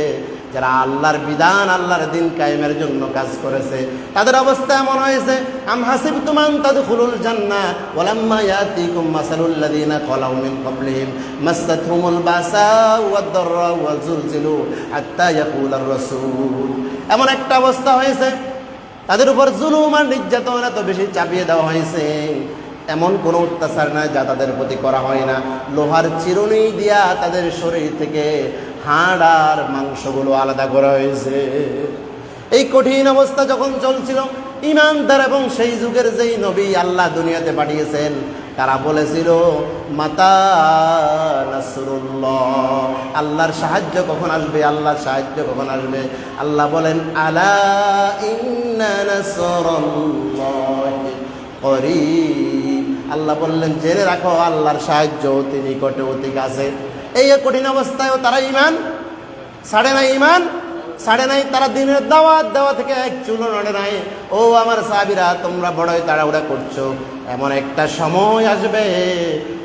যারা আল্লাহর বিধান আল্লাহর দ্বীন কায়েমের জন্য কাজ করেছে, তাদের অবস্থা এমন হয়েছে, আম হাসিবতুম আন তাদখুলুল জান্নাহ ওয়ালাম্মা ইয়াতিকুম মাসালুল লাযিনা খালাউ মিন ক্বাবলিহিম মাসাতহুমুল বাসাউ ওয়াদ-দাররাউ ওয়া যুলজিলু হাত্তা ইয়াকুলার রাসূল। এমন একটা অবস্থা হয়েছে, তাদের উপর জুলুম আর নির্যাতন এত বেশি চাপিয়ে দেওয়া হয়েছে, এমন কোনো অত্যাচার নাই যা তাদের প্রতি করা হয় না। লোহার চিরুনি দিয়া তাদের শরীর থেকে হাড় আর মাংসগুলো আলাদা করা হয়েছে। এই কঠিন অবস্থা যখন চলছিল, ঈমানদার এবং সেই যুগের যেই নবী আল্লাহ দুনিয়াতে পাঠিয়েছেন, তারা বলেছিল, মাতা নাসরুল্লাহ, আল্লাহর সাহায্য কখন আসবে, আল্লাহর সাহায্য কখন আসবে। আল্লাহ বলেন, আলা ইন্না নাসরাল্লাহি করিব, আল্লাহ বললেন জেনে রাখো আল্লাহর সাহায্য অতি নিকটে, অতি কাছে। এই কঠিন অবস্থায়ও তারা ঈমান ছাড়ে নাই, ঈমান ছাড়ে নাই। তারা দিনের দাওয়াত দেওয়া থেকে এক চুলো নড়ে নাই। ও আমার সাহাবীরা, তোমরা বড়ই তাড়াহুড়া করছো। এমন একটা সময় আসবে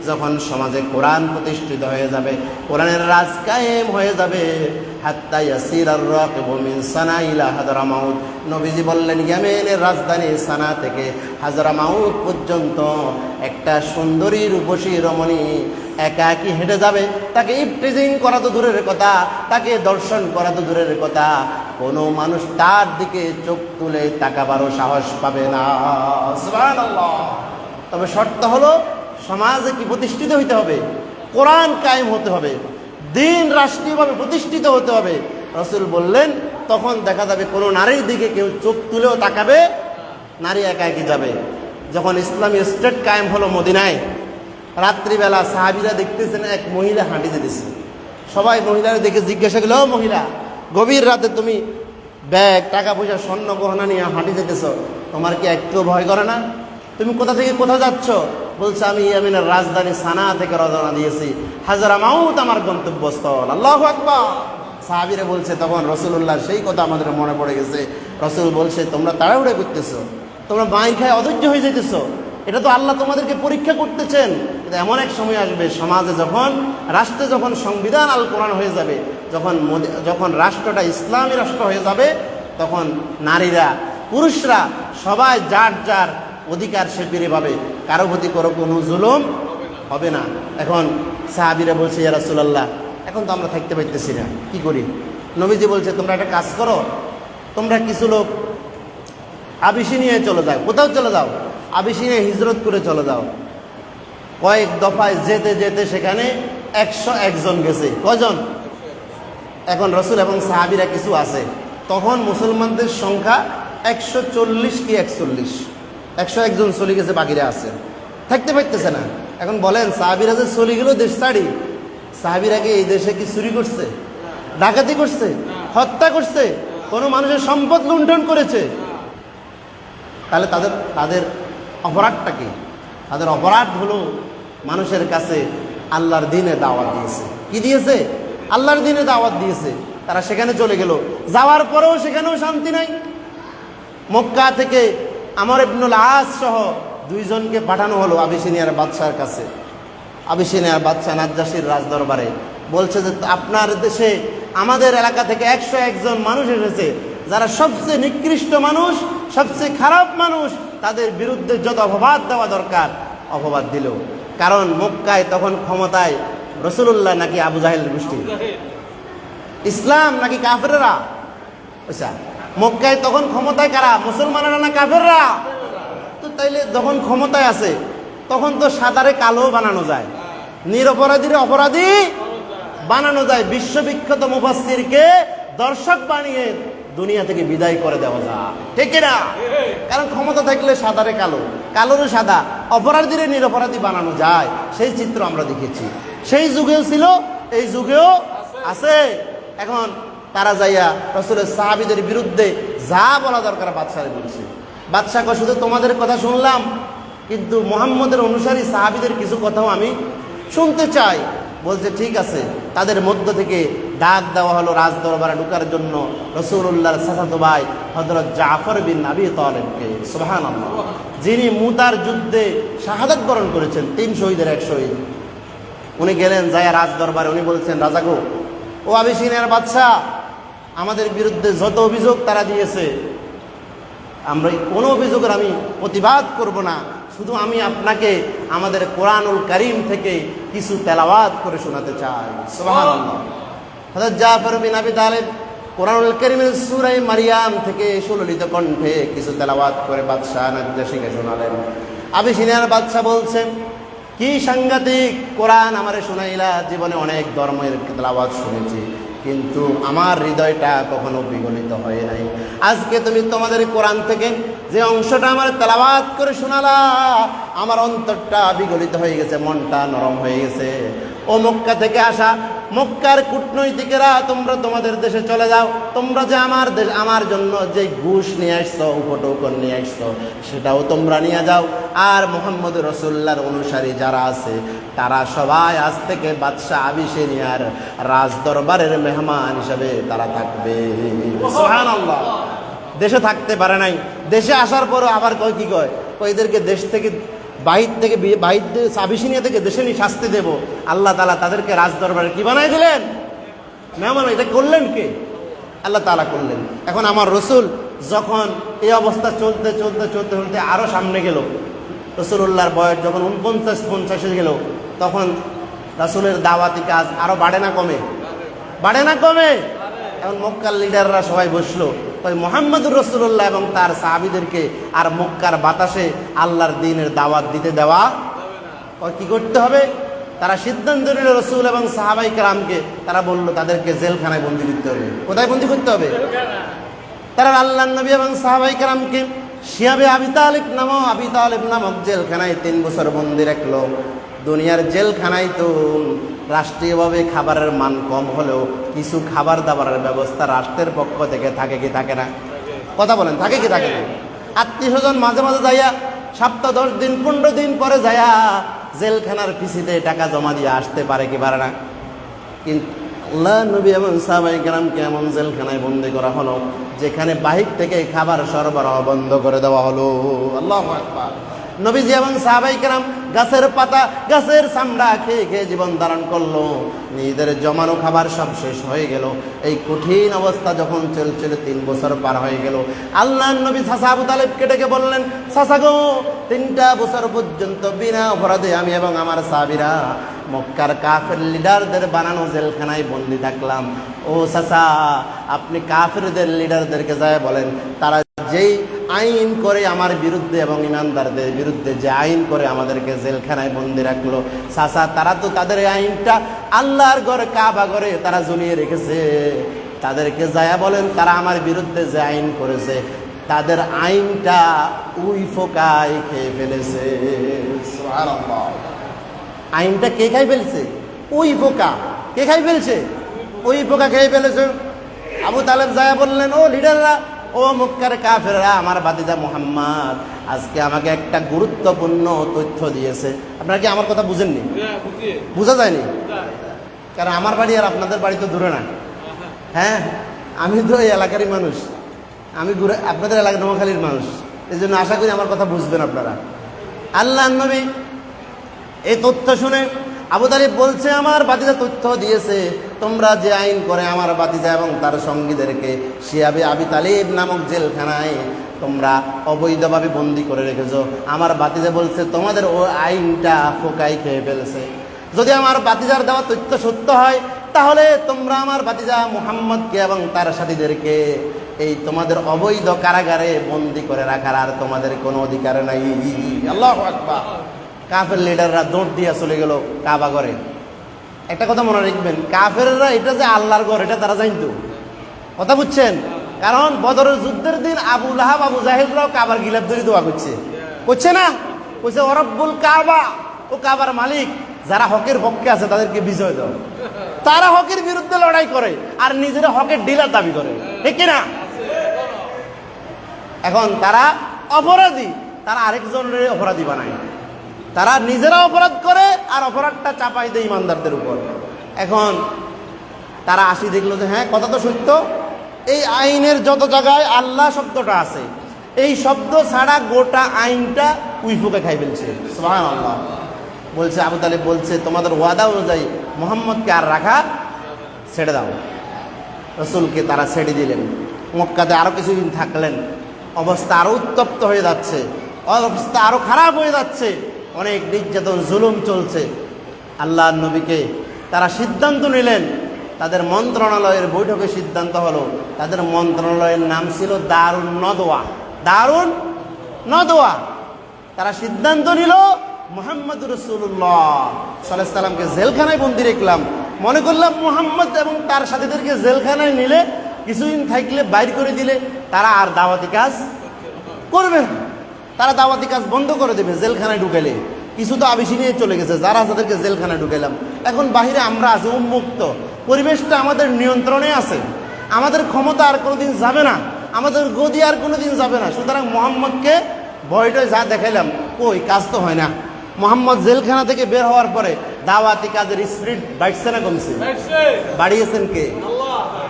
যখন সমাজে কোরআন প্রতিষ্ঠিত হয়ে যাবে, কোরআনের রাজ কায়েম হয়ে যাবে। হাত্তা ইয়াসিরার রাকিবু মিন সানা ইলা হাদরামাউত, নবীজি বললেন ইয়েমেনের রাজধানী সানা থেকে হাজরামাউত পর্যন্ত একটা সুন্দরী রূপসী রমণী একাকী হেঁটে যাবে। তাকে ইফটিজিং করা তো দূরের কথা, তাকে দর্শন করা তো দূরের কথা, কোনো মানুষ তার দিকে চোখ তুলে তাকাবারও সাহস পাবে না। সুবহানাল্লাহ। তবে শর্ত হলো, সমাজে কি প্রতিষ্ঠিত হইতে হবে, কোরআন কায়েম হতে হবে, দিন রাষ্ট্রীয়ভাবে প্রতিষ্ঠিত হতে হবে। রাসূল বললেন, তখন দেখা যাবে কোনো নারীর দিকে কেউ চোখ তুলেও তাকাবে, নারী একাকী যাবে। যখন ইসলামী স্টেট কায়েম হলো মদিনায়, রাত্রিবেলা সাহাবীরা দেখতেছেন এক মহিলা হাঁটি যেতেছে। সবাই মহিলারা দেখে জিজ্ঞাসা করলো, ও মহিলা, গভীর রাতে তুমি ব্যাগ, টাকা পয়সা, স্বর্ণ গহনা নিয়ে হাঁটি যেতেছ, তোমার কি একটু ভয় করে না? তুমি কোথা থেকে কোথা যাচ্ছ? বলছে, আমি ইয়েমেনের রাজধানী সানা থেকে রওনা দিয়েছি, হাজরামাউত আমার গন্তব্যস্থল। আল্লাহু আকবার। সাহাবীরা বলছে, তখন রাসূলুল্লাহ সেই কথা আমাদের মনে পড়ে গেছে। রাসূল বলছে, তোমরা তাড়াহুড়ো করতেছো, তোমরা মাইর খায় অধৈর্য হয়ে যেতেছো, এটা তো আল্লাহ তোমাদেরকে পরীক্ষা করতেছেন। কিন্তু এমন এক সময় আসবে, সমাজে যখন, রাষ্ট্রে যখন সংবিধান আল কোরআন হয়ে যাবে, যখন রাষ্ট্রটা ইসলামী রাষ্ট্র হয়ে যাবে, তখন নারীরা, পুরুষরা সবাই যার যার অধিকার সে ফিরে পাবে, কারো প্রতি কোনো জুলুম হবে না। এখন সাহাবীরা বলছে, ইয়া রাসূলুল্লাহ, এখন তো আমরা থাকতে পারতেছি না, কি করি? নবীজি বলছে, তোমরা একটা কাজ করো, তোমরা কিছু লোক আবিসিনিয়ায় চলে যাও, কোথাও চলে যাও, আবিসিনিয়ায় হিজরত করে চলে যাও। কয়েক দফায় যেতে যেতে সেখানে 101 জন গেছে। কয়জন? এখন রাসূল এবং সাহাবীরা কিছু আছে, তখন মুসলমানদের সংখ্যা 140 কি 141, 101 জন চলে গেছে, বাকিরা আছে, থাকতে পারতেছে না। এখন বলেন, সাহাবীরা যে চলে গেল দেশ ছাড়ি, সাহাবীরা কি এই দেশে কি চুরি করছে, ডাকাতি করছে, হত্যা করছে, কোনো মানুষের সম্পদ লুণ্ঠন করেছে? তাহলে তাদের অপরাধটা কি? তাদের অপরাধ হলো মানুষের কাছে আল্লাহর দ্বীনে দাওয়াত দিয়েছে। কি দিয়েছে? আল্লাহর দ্বীনে দাওয়াত দিয়েছে। তারা সেখানে চলে গেল, যাওয়ার পরেও সেখানেও শান্তি নাই। মক্কা থেকে আমর ইবনুল আস সহ 2 জনকে পাঠানো হলো আবিসিনিয়ার বাদশার কাছে। আবিসিনিয়ার বাদশা নাজ্জাশীর রাজদরবারে বলছে যে, আপনার দেশে আমাদের এলাকা থেকে 101 জন মানুষ এসেছে, যারা সবচেয়ে নিকৃষ্ট মানুষ, সবচেয়ে খারাপ মানুষ, তাদের বিরুদ্ধে যত অপবাদ দেওয়া দরকার অপবাদ দিল। কারণ মক্কায় তখন ক্ষমতায় রাসূলুল্লাহ নাকি আবু জাহেলের গোষ্ঠী, ইসলাম নাকি কাফেররা? আচ্ছা, মক্কায় তখন ক্ষমতায় কারা, মুসলমানেরা না কাফেররা? তো তাইলে যখন ক্ষমতায় আছে, তখন তো সাদারে কালো বানানো যায়, নিরপরাধীরে অপরাধী বানানো যায়। বিশ্ববিখ্যাত মুফাসসিরকে দর্শক বানিয়ে দুনিয়া থেকে বিদায় করে দেওয়া যায়, ঠিক না? কারণ ক্ষমতা থাকলে সাদারে কালো, কালোরে সাদা, অপরাধীরে নিরপরাধী বানানো যায়, সেই চিত্র আমরা দেখেছি। সেই যুগেও ছিল, এই যুগেও আছে। এখন তারা যাইয়া রাসূলের সাহাবীদের বিরুদ্ধে যা বলা দরকার বাদশারে বলছে। বাদশা কয় শুধু তোমাদের কথা শুনলাম, কিন্তু মুহাম্মদের অনুসারী সাহাবীদের কিছু কথাও আমি শুনতে চাই। বলছে ঠিক আছে। তাদের মধ্য থেকে ডাক দেওয়া হলো রাজ দরবারে ঢোকার জন্য রাসূলুল্লাহর চাচাতো ভাই হযরত জাফর বিন আবি তালিবকে, সুবহানাল্লাহ, যিনি মুতার যুদ্ধে শাহাদাত বরণ করেছেন, 3 শহীদের 1 শহীদ। উনি গেলেন যায় রাজ দরবারে। উনি বলছেন, রাজা গো, ও আবিসিনিয়ার বাদশা, আমাদের বিরুদ্ধে যত অভিযোগ তারা দিয়েছে, আমরা কোনো অভিযোগের আমি প্রতিবাদ করব না, শুধু আমি আপনাকে আমাদের কোরআনুল কারীম থেকে কিছু তেলাওয়াত করে শোনাতে চাই। সুবহানাল্লাহ। হযরত জাফর বিন আবি তালিব কোরআনুল কারীমের সূরা মারিয়াম থেকে সুললিত কণ্ঠে কিছু তেলাওয়াত করে বাদশাহ নাজ্জাশীকে শোনালেন। আবিসিনিয়ার বাদশা বলছেন, কি সাংঘাতিক কোরআন আমারে শোনাইলা, জীবনে অনেক ধর্মের তেলাওয়াত শুনেছি, কিন্তু আমার হৃদয়টা কখনো বিগলিত হয় নাই। আজকে তুমি তোমাদের কোরআন থেকে যে অংশটা আমার তেলাওয়াত করে শোনালা, আমার অন্তরটা বিগলিত হয়ে গেছে, মনটা নরম হয়ে গেছে। ও মক্কা থেকে আসা মক্কার কূটনৈতিকেরা, তোমরা তোমাদের দেশে চলে যাও। তোমরা যে আমার জন্য যে ঘুষ নিয়ে আসছো, উপটোকন নিয়ে আসছো, সেটাও তোমরা নিয়ে যাও। আর মুহাম্মদ রাসূলুল্লাহর অনুসারী যারা আছে, তারা সবাই আজ থেকে বাদশাহ আবিসিনিয়ার রাজ দরবারের মেহমান হিসেবে তারা থাকবে। সুবহানাল্লাহ। দেশে থাকতে পারে নাই, দেশে আসার পরও আবার কয় কি কয়, এদেরকে দেশ থেকে বাহির আবিসিনিয়া থেকে দেশে নিয়ে শাস্তি দেব। আল্লাহ তাআলা তাদেরকে রাজ দরবারে কি বানাই দিলেন? মেহমান। এটা করলেন কে? আল্লাহ তাআলা করলেন। এখন আমার রসুল যখন এই অবস্থা চলতে চলতে চলতে চলতে আরো সামনে গেল, রাসূলুল্লাহর বয়স যখন 49-50 গেল, তখন রাসূলের দাওয়াতি কাজ আরো বাড়ে না কমে? বাড়ে না কমে? এখন মক্কার লিডাররা সবাই বসলো, মুহাম্মদুর রাসূলুল্লাহ এবং তার সাহাবীদেরকে আর মক্কার বাতাসে আল্লাহর দ্বীনের দাওয়াত দিতে দেওয়া কি করতে হবে? তারা সিদ্ধান্ত নিল রাসূল এবং সাহাবায়ে কেরামকে, তারা বলল তাদেরকে জেলখানায় বন্দী করতে হবে। কোথায় বন্দী করতে হবে? তারা আল্লাহর নবী এবং সাহাবায়ে কেরামকে শিয়াবে আবি তালিব নামক জেলখানায় 3 বছর বন্দী রাখলো। দুনিয়ার জেলখানায় তো রাষ্ট্রীয়ভাবে খাবারের মান কম হলেও কিছু খাবার দাবারের ব্যবস্থা রাষ্ট্রের পক্ষ থেকে থাকে কি থাকে না? কথা বলেন, থাকে কি থাকে না? আত্মীয় স্বজন মাঝে মাঝে যাইয়া সপ্তাহ 10 দিন 15 দিন পরে যাইয়া জেলখানার পিসিতে টাকা জমা দিয়ে আসতে পারে কি পারে না? কিন্তু আল্লাহ নবী এবং সাহাবায়ে কেরামকে এমন জেলখানায় বন্দী করা হলো যেখানে বাহির থেকে খাবার সরবরাহ বন্ধ করে দেওয়া হলো। আল্লাহু আকবার। নবীজি এবং সাহাবায়ে কেরাম গাছের পাতা, গাছের চামড়া খেয়ে খেয়ে জীবন ধারণ করলো। নিজেদের জমানো খাবার সব শেষ হয়ে গেল। এই কঠিন অবস্থা যখন চলছিল, 3 বছর পার হয়ে গেল, আল্লাহর নবী চাচা আবু তালেবকে ডেকে বললেন, চাচা গো, 3টা বছর পর্যন্ত বিনা অপরাধে আমি এবং আমার সাহাবীরা মক্কার কাফের লিডারদের বানানো জেলখানায় বন্দী থাকলাম। ও চাচা, আপনি কাফেরদের লিডারদেরকে যায় বলেন, তারা যেই আইন করে আমার বিরুদ্ধে এবং ইমানদারদের বিরুদ্ধে যে আইন করে আমাদেরকে জেলখানায় বন্দী রাখলো, চাচা, তারা তো তাদের আইনটা আল্লাহর ঘরে, কাবা ঘরে তারা ঝুলিয়ে রেখেছে। তাদেরকে যায়া বলেন, তারা আমার বিরুদ্ধে যে আইন করেছে, তাদের আইনটা উই ফোকায় খেয়ে ফেলেছে। সুবহানাল্লাহ। আইনটা কে খাই ফেলছে? উই পোকা। কে খাই ফেলছে? উই পোকা খেয়ে ফেলেছে। আবু তালেব যায়া বললেন, ও লিডাররা, ও মক্কার কাফেররা, আমার ভাতিজা মুহাম্মদ আজকে আমাকে একটা গুরুত্বপূর্ণ তথ্য দিয়েছে। আপনারা কি আমার কথা বুঝেননি? বুঝা যায়নি? কারণ আমার বাড়ি আর আপনাদের বাড়ি তো দূরে না। হ্যাঁ, আমি তো এই এলাকারই মানুষ, আমি আপনাদের এলাকা নোয়াখালীর মানুষ, এই জন্য আশা করি আমার কথা বুঝবেন আপনারা। আল্লাহর নবী এই তথ্য শুনে আবু তালিব বলছে, আমার ভাতিজা তথ্য দিয়েছে, তোমরা যে আইন করে আমার ভাতিজা এবং তার সঙ্গীদেরকে শিয়াবে আবি তালিব নামক জেলখানায় তোমরা অবৈধভাবে বন্দী করে রেখেছো, আমার ভাতিজা বলছে তোমাদের ও আইনটা ফোকাই খেয়ে ফেলেছে। যদি আমার ভাতিজার দেওয়া তথ্য সত্য হয়, তাহলে তোমরা আমার ভাতিজা মুহাম্মদকে এবং তার সাথীদেরকে এই তোমাদের অবৈধ কারাগারে বন্দী করে রাখার আর তোমাদের কোনো অধিকার নাই। আল্লাহু আকবার। কাফের লিডাররা দৌড় দিয়া চলে গেল কাবা ঘরে। একটা কথা মনে রাখবেন, কাফেররা এটা যে আল্লাহর ঘর এটা তারা জানতো। কথা বুঝছেন? কারণ বদরের যুদ্ধের দিন আবু লাহাব আবু জাহেলরাও কাবার গিলাফ ধরে দোয়া করছে না, কইছে ও রব্বুল কাবা, ও কাবার মালিক, যারা হকের পক্ষে আছে তাদেরকে বিজয় দাও। তারা হকের বিরুদ্ধে লড়াই করে আর নিজেরা হকের ডিলার দাবি করে, ঠিক না? এখন তারা অপরাধী, তারা আরেকজনের অপরাধী বানায়, তারা নিজেরা অপরাধ করে আর অপরাধটা চাপাই দেয় ইমানদারদের উপর। এখন তারা আসি দেখলো যে হ্যাঁ কথা তো সত্য, এই আইনের যত জায়গায় আল্লাহ শব্দটা আছে, এই শব্দ ছাড়া গোটা আইনটা উইফুকে খাই ফেলছে। সুবহানাল্লাহ। বলছে আবু তালেব বলছে তোমাদের ওয়াদা অনুযায়ী মোহাম্মদকে আর রাখা ছেড়ে দাও। রসুলকে তারা ছেড়ে দিলেন। মক্কাতে আরো কিছুদিন থাকলেন। অবস্থা আরো উত্তপ্ত হয়ে যাচ্ছে, অবস্থা আরো খারাপ হয়ে যাচ্ছে, অনেক নির্যাতন জুলুম চলছে। আল্লাহর নবীকে তারা সিদ্ধান্ত নিলেন, তাদের মন্ত্রণালয়ের বৈঠকে সিদ্ধান্ত হলো, তাদের মন্ত্রণালয়ের নাম ছিল দারুন নদওয়া। দারুন নদওয়া। তারা সিদ্ধান্ত নিল মুহাম্মদ রাসূলুল্লাহ সাল্লাল্লাহু আলাইহি সাল্লামকে জেলখানায় বন্দি রাখলাম। মনে করলাম মুহাম্মদ এবং তার সাথীদেরকে জেলখানায় নিলে, কিছুদিন থাকলে বাইর করে দিলে তারা আর দাওয়াতি কাজ করবে না, তারা দাওয়াতি কাজ বন্ধ করে দেবে জেলখানায় ঢুকালে। কিছু তো আবেশি নিয়ে চলে গেছে, যারা যাদেরকে জেলখানায় ঢুকালাম। এখন বাহিরে আমরা আছি উন্মুক্ত, পরিবেশটা আমাদের নিয়ন্ত্রণে আছে, আমাদের ক্ষমতা আর কোনোদিন যাবে না, আমাদের গদি আর কোনোদিন যাবে না। সুতরাং মোহাম্মদকে ভয়টায় যা দেখাইলাম, কই কাজ তো হয় না। মোহাম্মদ জেলখানা থেকে বের হওয়ার পরে দাওয়াতি কাজের স্পিরিট বাড়ছে না কমছে? বাড়িয়েছেন কে?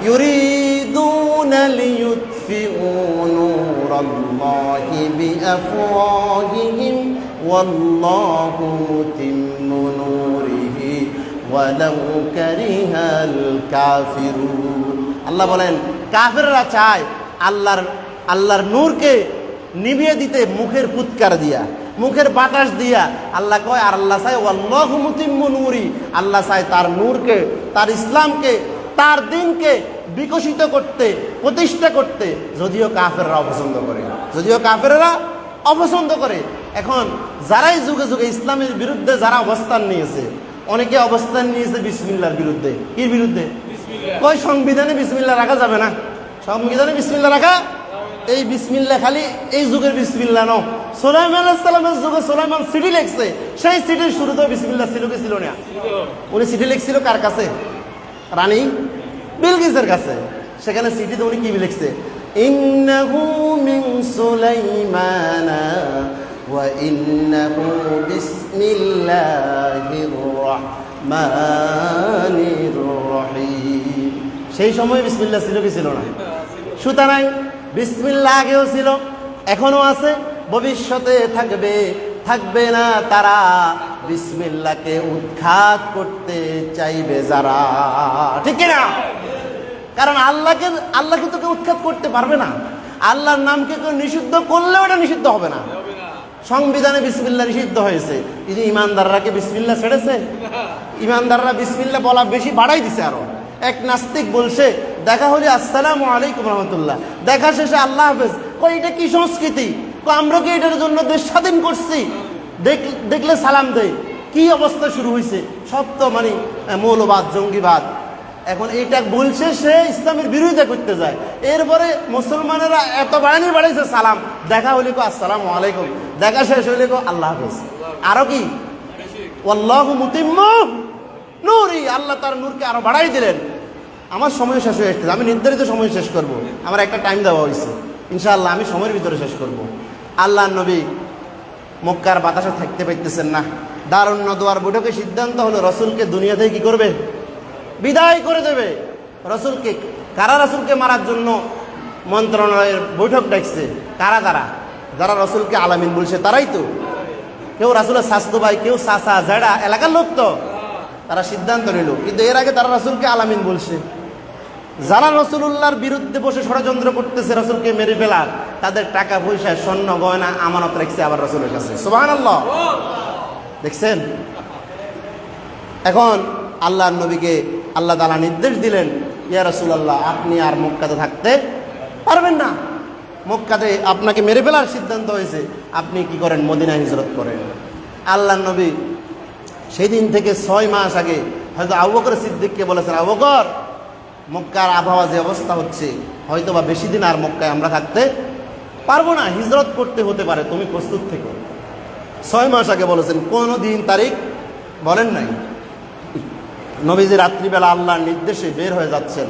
ইউরিদুনা লিইউতফিউ নূরাল্লাহি বিআফওয়াহিহিম ওয়াল্লাহু মুতিম্মু নূরিহি ওয়ালাউ কারিহাল কাফিরুন। আল্লাহ বলেন কাফেররা চায় আল্লাহর নূরকে নিভিয়ে দিতে মুখের ফুৎকার দিয়া, মুখের বাতাস দিয়া। আল্লাহ কয় আর আল্লাহ চায় ওয়াল্লাহু মুতিম্মু নূরি, আল্লাহ চায় তার নূরকে, তার ইসলামকে, তার দ্বীনকে বিকশিত করতে, প্রতিষ্ঠা করতে, যদিও কাফেররা অপছন্দ করে, যদিও কাফেররা অপছন্দ করে। এখন যারাই যুগে যুগে ইসলামের বিরুদ্ধে যারা অবস্থান নিয়েছে, অনেকে অবস্থান নিয়েছে বিসমিল্লাহর বিরুদ্ধে। এর বিরুদ্ধে কয় সংবিধানে বিসমিল্লাহ রাখা যাবে না, সংবিধানে বিসমিল্লাহ রাখা, এই বিসমিল্লাহ খালি এই যুগের বিসমিল্লাহ ন, সুলাইমান আলাইহিস সালামের যুগে সুলাইমান চিঠি লিখছে, সেই চিঠির শুরুতে বিসমিল্লাহ ছিল কি ছিল না? উনি চিঠি লিখছিল কার কাছে? রানী বিলকিসের কাছে। সেখানে চিঠিতে উনি কি লিখছে? ইন্নাহু মিন সুলাইমানা ওয়া ইন্নাহু বিসমিল্লাহির রাহমানির রহিম। সেই সময় বিসমিল্লাহ ছিল কি ছিল না? সুতরাং বিসমিল্লাহ আগেও ছিল, এখনো আছে, ভবিষ্যতে থাকবে, থাকবে না তারা বিসমিল্লাহকে উৎখাত করতে চাইবে যারা, ঠিক না? কারণ আল্লাহকে তো কেউ উৎখাত করতে পারবে না। আল্লাহর নামকে কেউ নিষিদ্ধ করলেও এটা নিষিদ্ধ হবে না। সংবিধানে বিসমিল্লাহ নিষিদ্ধ হয়েছে, কিন্তু ইমানদাররা কি বিসমিল্লাহ ছেড়েছে? ইমানদাররা বিসমিল্লাহ বলা বেশি বাড়াই দিছে আরো। এক নাস্তিক বলছে দেখা হলে আসসালামু আলাইকুম রহমতুল্লাহ, দেখা শেষে আল্লাহ হাফেজ। কই এটা কি সংস্কৃতি? আমরা কি এটার জন্য দেশ স্বাধীন করছি? দেখলে সালাম দেয়। কি অবস্থা শুরু হয়েছে? সব তো মানে মৌলবাদ, জঙ্গিবাদ। এখন এইটা বলছে, সে ইসলামের বিরোধিতা করতে যায়। এরপরে মুসলমানেরা এত বাড়াইছে সালাম, দেখা হলে কো আসসালামু আলাইকুম, দেখা শেষ হইলে কো আল্লাহ হাফেজ। আরো কি ওয়াল্লাহু মুতিম্মু নূরি, আল্লাহ তার নূরকে আরো বাড়াই দিলেন। আমার সময় শেষ হয়ে আসছে, আমি নির্ধারিত সময় শেষ করব। আমার একটা টাইম দেওয়া হয়েছে, ইনশাআল্লাহ আমি সময়ের ভিতরে শেষ করব। আল্লাহর নবী মক্কার বাতাসে থাকতে পারতেছেন না। দারুন নদওয়ার বৈঠকে সিদ্ধান্ত হলো রসুলকে দুনিয়া থেকে কি করবে? বিদায় করে দেবে। রসুলকে কারা রাসূলকে মারার জন্য মন্ত্রণালয়ের বৈঠক ডাকছে? কারা তারা? যারা রসুলকে আলামিন বলছে তারাই তো। কেউ রাসূলের স্বাস্থ্য ভাই, কেউ চাচা, জেডা, এলাকার লোক তো। তারা সিদ্ধান্ত নিল, কিন্তু এর আগে তারা রাসূলকে আলামিন বলছে। যারা রাসূলুল্লাহর বিরুদ্ধে বসে ষড়যন্ত্র করতেছে রাসূলকে মেরে ফেলার, তাদের টাকা পয়সা, স্বর্ণ গয়না আমানত রাখছে আবার রাসূলের কাছে। সুবহানাল্লাহ। দেখছেন? এখন আল্লাহর নবীকে আল্লাহ তাআলা নির্দেশ দিলেন, ইয়া রাসূলুল্লাহ আপনি আর মক্কাতে থাকতে পারবেন না, মক্কাতে আপনাকে মেরে ফেলার সিদ্ধান্ত হয়েছে, আপনি কি করেন? মদিনায় হিজরত করেন। আল্লাহর নবী সেই দিন থেকে 6 মাস আগে হয়তো আবু বকর সিদ্দিককে বলেছেন, আবু বকর মক্কার আবহাওয়া যে অবস্থা হচ্ছে, হয়তো বা বেশি দিন আর মক্কায় আমরা থাকতে পারবো না, হিজরত করতে হতে পারে, তুমি প্রস্তুত থেকো। 6 মাস আগে বলেছেন, কোনো দিন তারিখ বলেন নাই। নবীজি রাত্রিবেলা আল্লাহর নির্দেশে বের হয়ে যাচ্ছেন।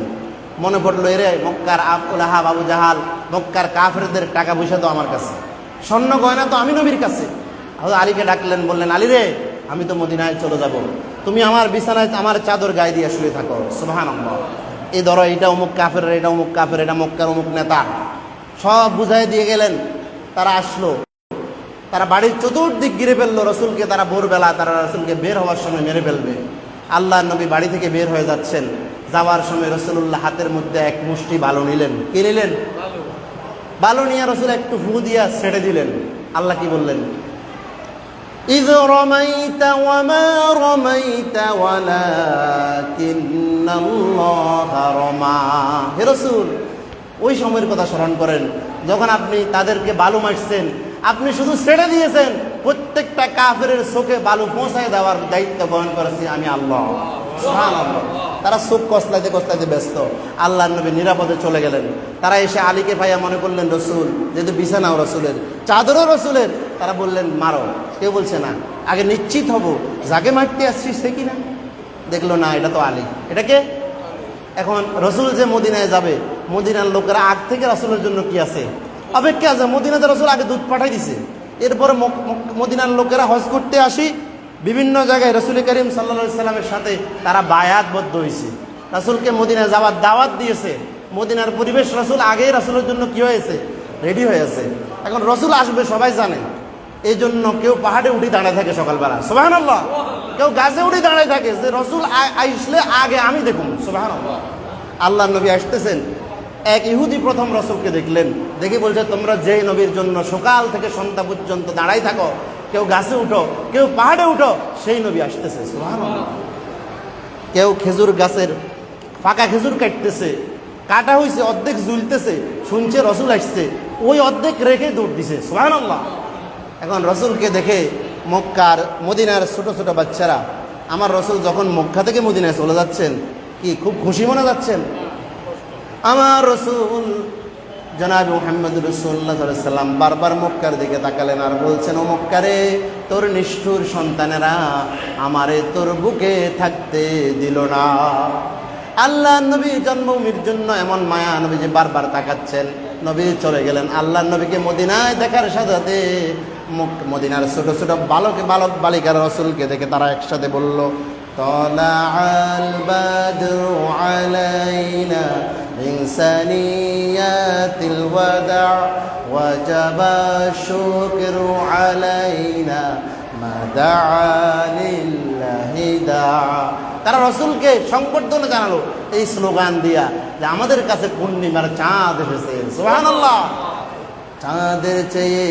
মনে পড়লো, এরে মক্কার আবুলাহাব, আবু জাহাল, মক্কার কাফেরদের টাকা পয়সা তো আমার কাছে, স্বর্ণ গয়না তো আমি নবীর কাছে। আলীকে ডাকলেন, বললেন, আলী রে, আমি তো মদিনায় চলে যাব, তুমি আমার বিছানায় আমার চাদর গায়ে দিয়ে শুয়ে থাকো। সুবহানাল্লাহ। এই ধরো, এটা অমুক কাফের, এটা অমুক কাফের, এটা মক্কার অমুক নেতা, সব বুঝাই দিয়ে গেলেন। তারা আসলো, তারা বাড়ির চতুর্দিক ঘিরে ফেললো রসুলকে। তারা ভোরবেলা তারা রসুলকে বের হওয়ার সময় মেরে ফেলবে। আল্লাহ নবী বাড়ি থেকে বের হয়ে যাচ্ছেন, যাওয়ার সময় রসুল্লাহ হাতের মধ্যে এক মুষ্টি বালু নিলেন। কি নিলেন? বালু নিয়ে রসুল একটু ফু দিয়া ছেড়ে দিলেন। আল্লাহ কি বললেন? إذ رميت وما رميت ولكن الله رمى। হে রাসূল, ওই সময়ের কথা স্মরণ করেন যখন আপনি তাদেরকে বালু মারছেন, আপনি শুধু ছেড়ে দিয়েছেন। প্রত্যেকটা কাফেরের চোখে বালু পৌঁছায় দেওয়ার দায়িত্ব বহন করেছি আমি আল্লাহ। সুবহানাল্লাহ। তারা চোখ কসলাইতে কসলাইতে ব্যস্ত। আল্লাহর নবী নিরাপদে চলে গেলেন। তারা এসে আলীকে ভাইয়া মনে করলেন রসুল, যেহেতু বিছানাও রসুলের, চাদরও রসুলের, তারা বললেন মারো। কেউ বলছে না, আগে নিশ্চিত হব যাকে মারতে আসছি সে কিনা। দেখলো না, এটা তো আলী। এটাকে এখন রসুল যে মদিনায় যাবে, মদিনার লোকেরা আগ থেকে রসুলের জন্য কি আছে, অপেক্ষা আছে। মদিনাতে রসুল আগে দুধ পাঠাই দিছে। এরপরে মদিনার লোকেরা হজ করতে আসি, বিভিন্ন জায়গায় রসুল করিম সাল্লাল্লাহু সাল্লামের সাথে তারা বায়াতবদ্ধ হয়েছে, রসুলকে মদিনায় যাওয়ার দাওয়াত দিয়েছে। মদিনার পরিবেশ রসুল আগেই রসুলের জন্য কি হয়েছে, রেডি হয়েছে। এখন রসুল আসবে সবাই জানে, এই জন্য কেউ পাহাড়ে উঠে দাঁড়ায় থাকে সকালবেলা, সুবহানাল্লাহ, কেউ গাছে উঠে দাঁড়ায় থাকে যে রসুল আসলে আগে আমি দেখুন। সুবহানাল্লাহ। আল্লাহ নবী আসতেছেন, এক ইহুদি প্রথম রসুলকে দেখলেন, দেখে বলছে, তোমরা যে নবীর জন্য সকাল থেকে সন্ধ্যা পর্যন্ত দাঁড়াই থাকো, কেউ গাছে উঠো, কেউ পাহাড়ে উঠো, সেই নবী আসতেছে। সুবহানাল্লাহ। কেউ খেজুর গাছের ফাঁকা খেজুর কাটতেছে, কাটা হয়েছে, অর্ধেক ঝুলতেছে, শুনছে রসুল আসছে, ওই অর্ধেক রেখে দৌড় দিছে। সুবহানাল্লাহ। এখন রসুলকে দেখে মক্কার মদিনার ছোট ছোট বাচ্চারা, আমার রসুল যখন মক্কা থেকে মদিনায় চলে যাচ্ছেন, কি খুব খুশি মনে যাচ্ছেন। আমার রসুল জনাব মুহাম্মদ রাসূলুল্লাহ সাল্লাল্লাহু আলাইহি সাল্লাম বারবার মক্কার দিকে তাকালেন আর বলছেন, ও মক্কারে, তোর নিষ্ঠুর সন্তানেরা আমারে তোর বুকে থাকতে দিল না। আল্লাহ নবী জন্মভূমির জন্য এমন মায়া, নবী যে বারবার তাকাচ্ছেন। নবী চলে গেলেন। আল্লাহ নবীকে মদিনায় দেখার সাথে মদিনার ছোট ছোট বালক বালিকার রসুলকে দেখে তারা একসাথে বলল, তলাআল বাদরু আলাইনা মিন সানিয়াতিল ওয়াদা ওয়াজাবা শুকরু আলাইনা মা দাআ লিল্লাহি দাআ। তারা রসুলকে সংবর্ধনা জানালো এই স্লোগান দিয়া যে আমাদের কাছে পূর্ণিমার চাঁদ এসেছে। সুবহানাল্লাহ। চাঁদের চেয়ে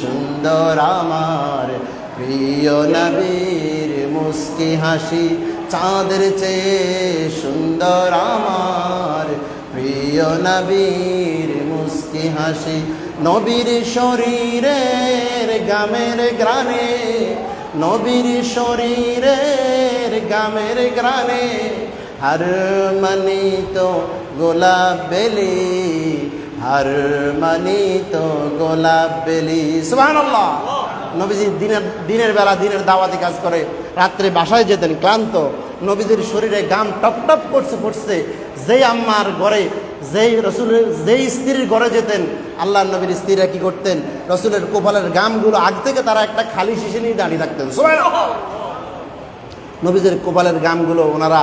সুন্দর আমার প্রিয় নবীর মুস্কি হাসি, চাঁদের চেয়ে সুন্দর আমার প্রিয় নবীর মুস্কি হাসি। নবীর শরীরের গামের গ্রানে, নবীর শরীরের গামের গ্রানে হর মনি তো গোলাপ বেলি, হর মনি তো গোলাপ বেলি। সুবহানাল্লাহ। নবীজি দিনের বেলা দিনের দাওয়াতি কাজ করে, রাত্রে বাসায় যেতেন ক্লান্ত। নবীজির শরীরে গাম টপ টপ করছে পড়ছে। যেই আম্মার ঘরে, যেই রসুলের যেই স্ত্রীর ঘরে যেতেন, আল্লাহ নবীর স্ত্রীরা কি করতেন, রসুলের কপালের গামগুলো আগ থেকে তারা একটা খালি শিশি নিয়ে দাঁড়িয়ে থাকতেন। সুবহানাল্লাহ। নবীজির কপালের গামগুলো ওনারা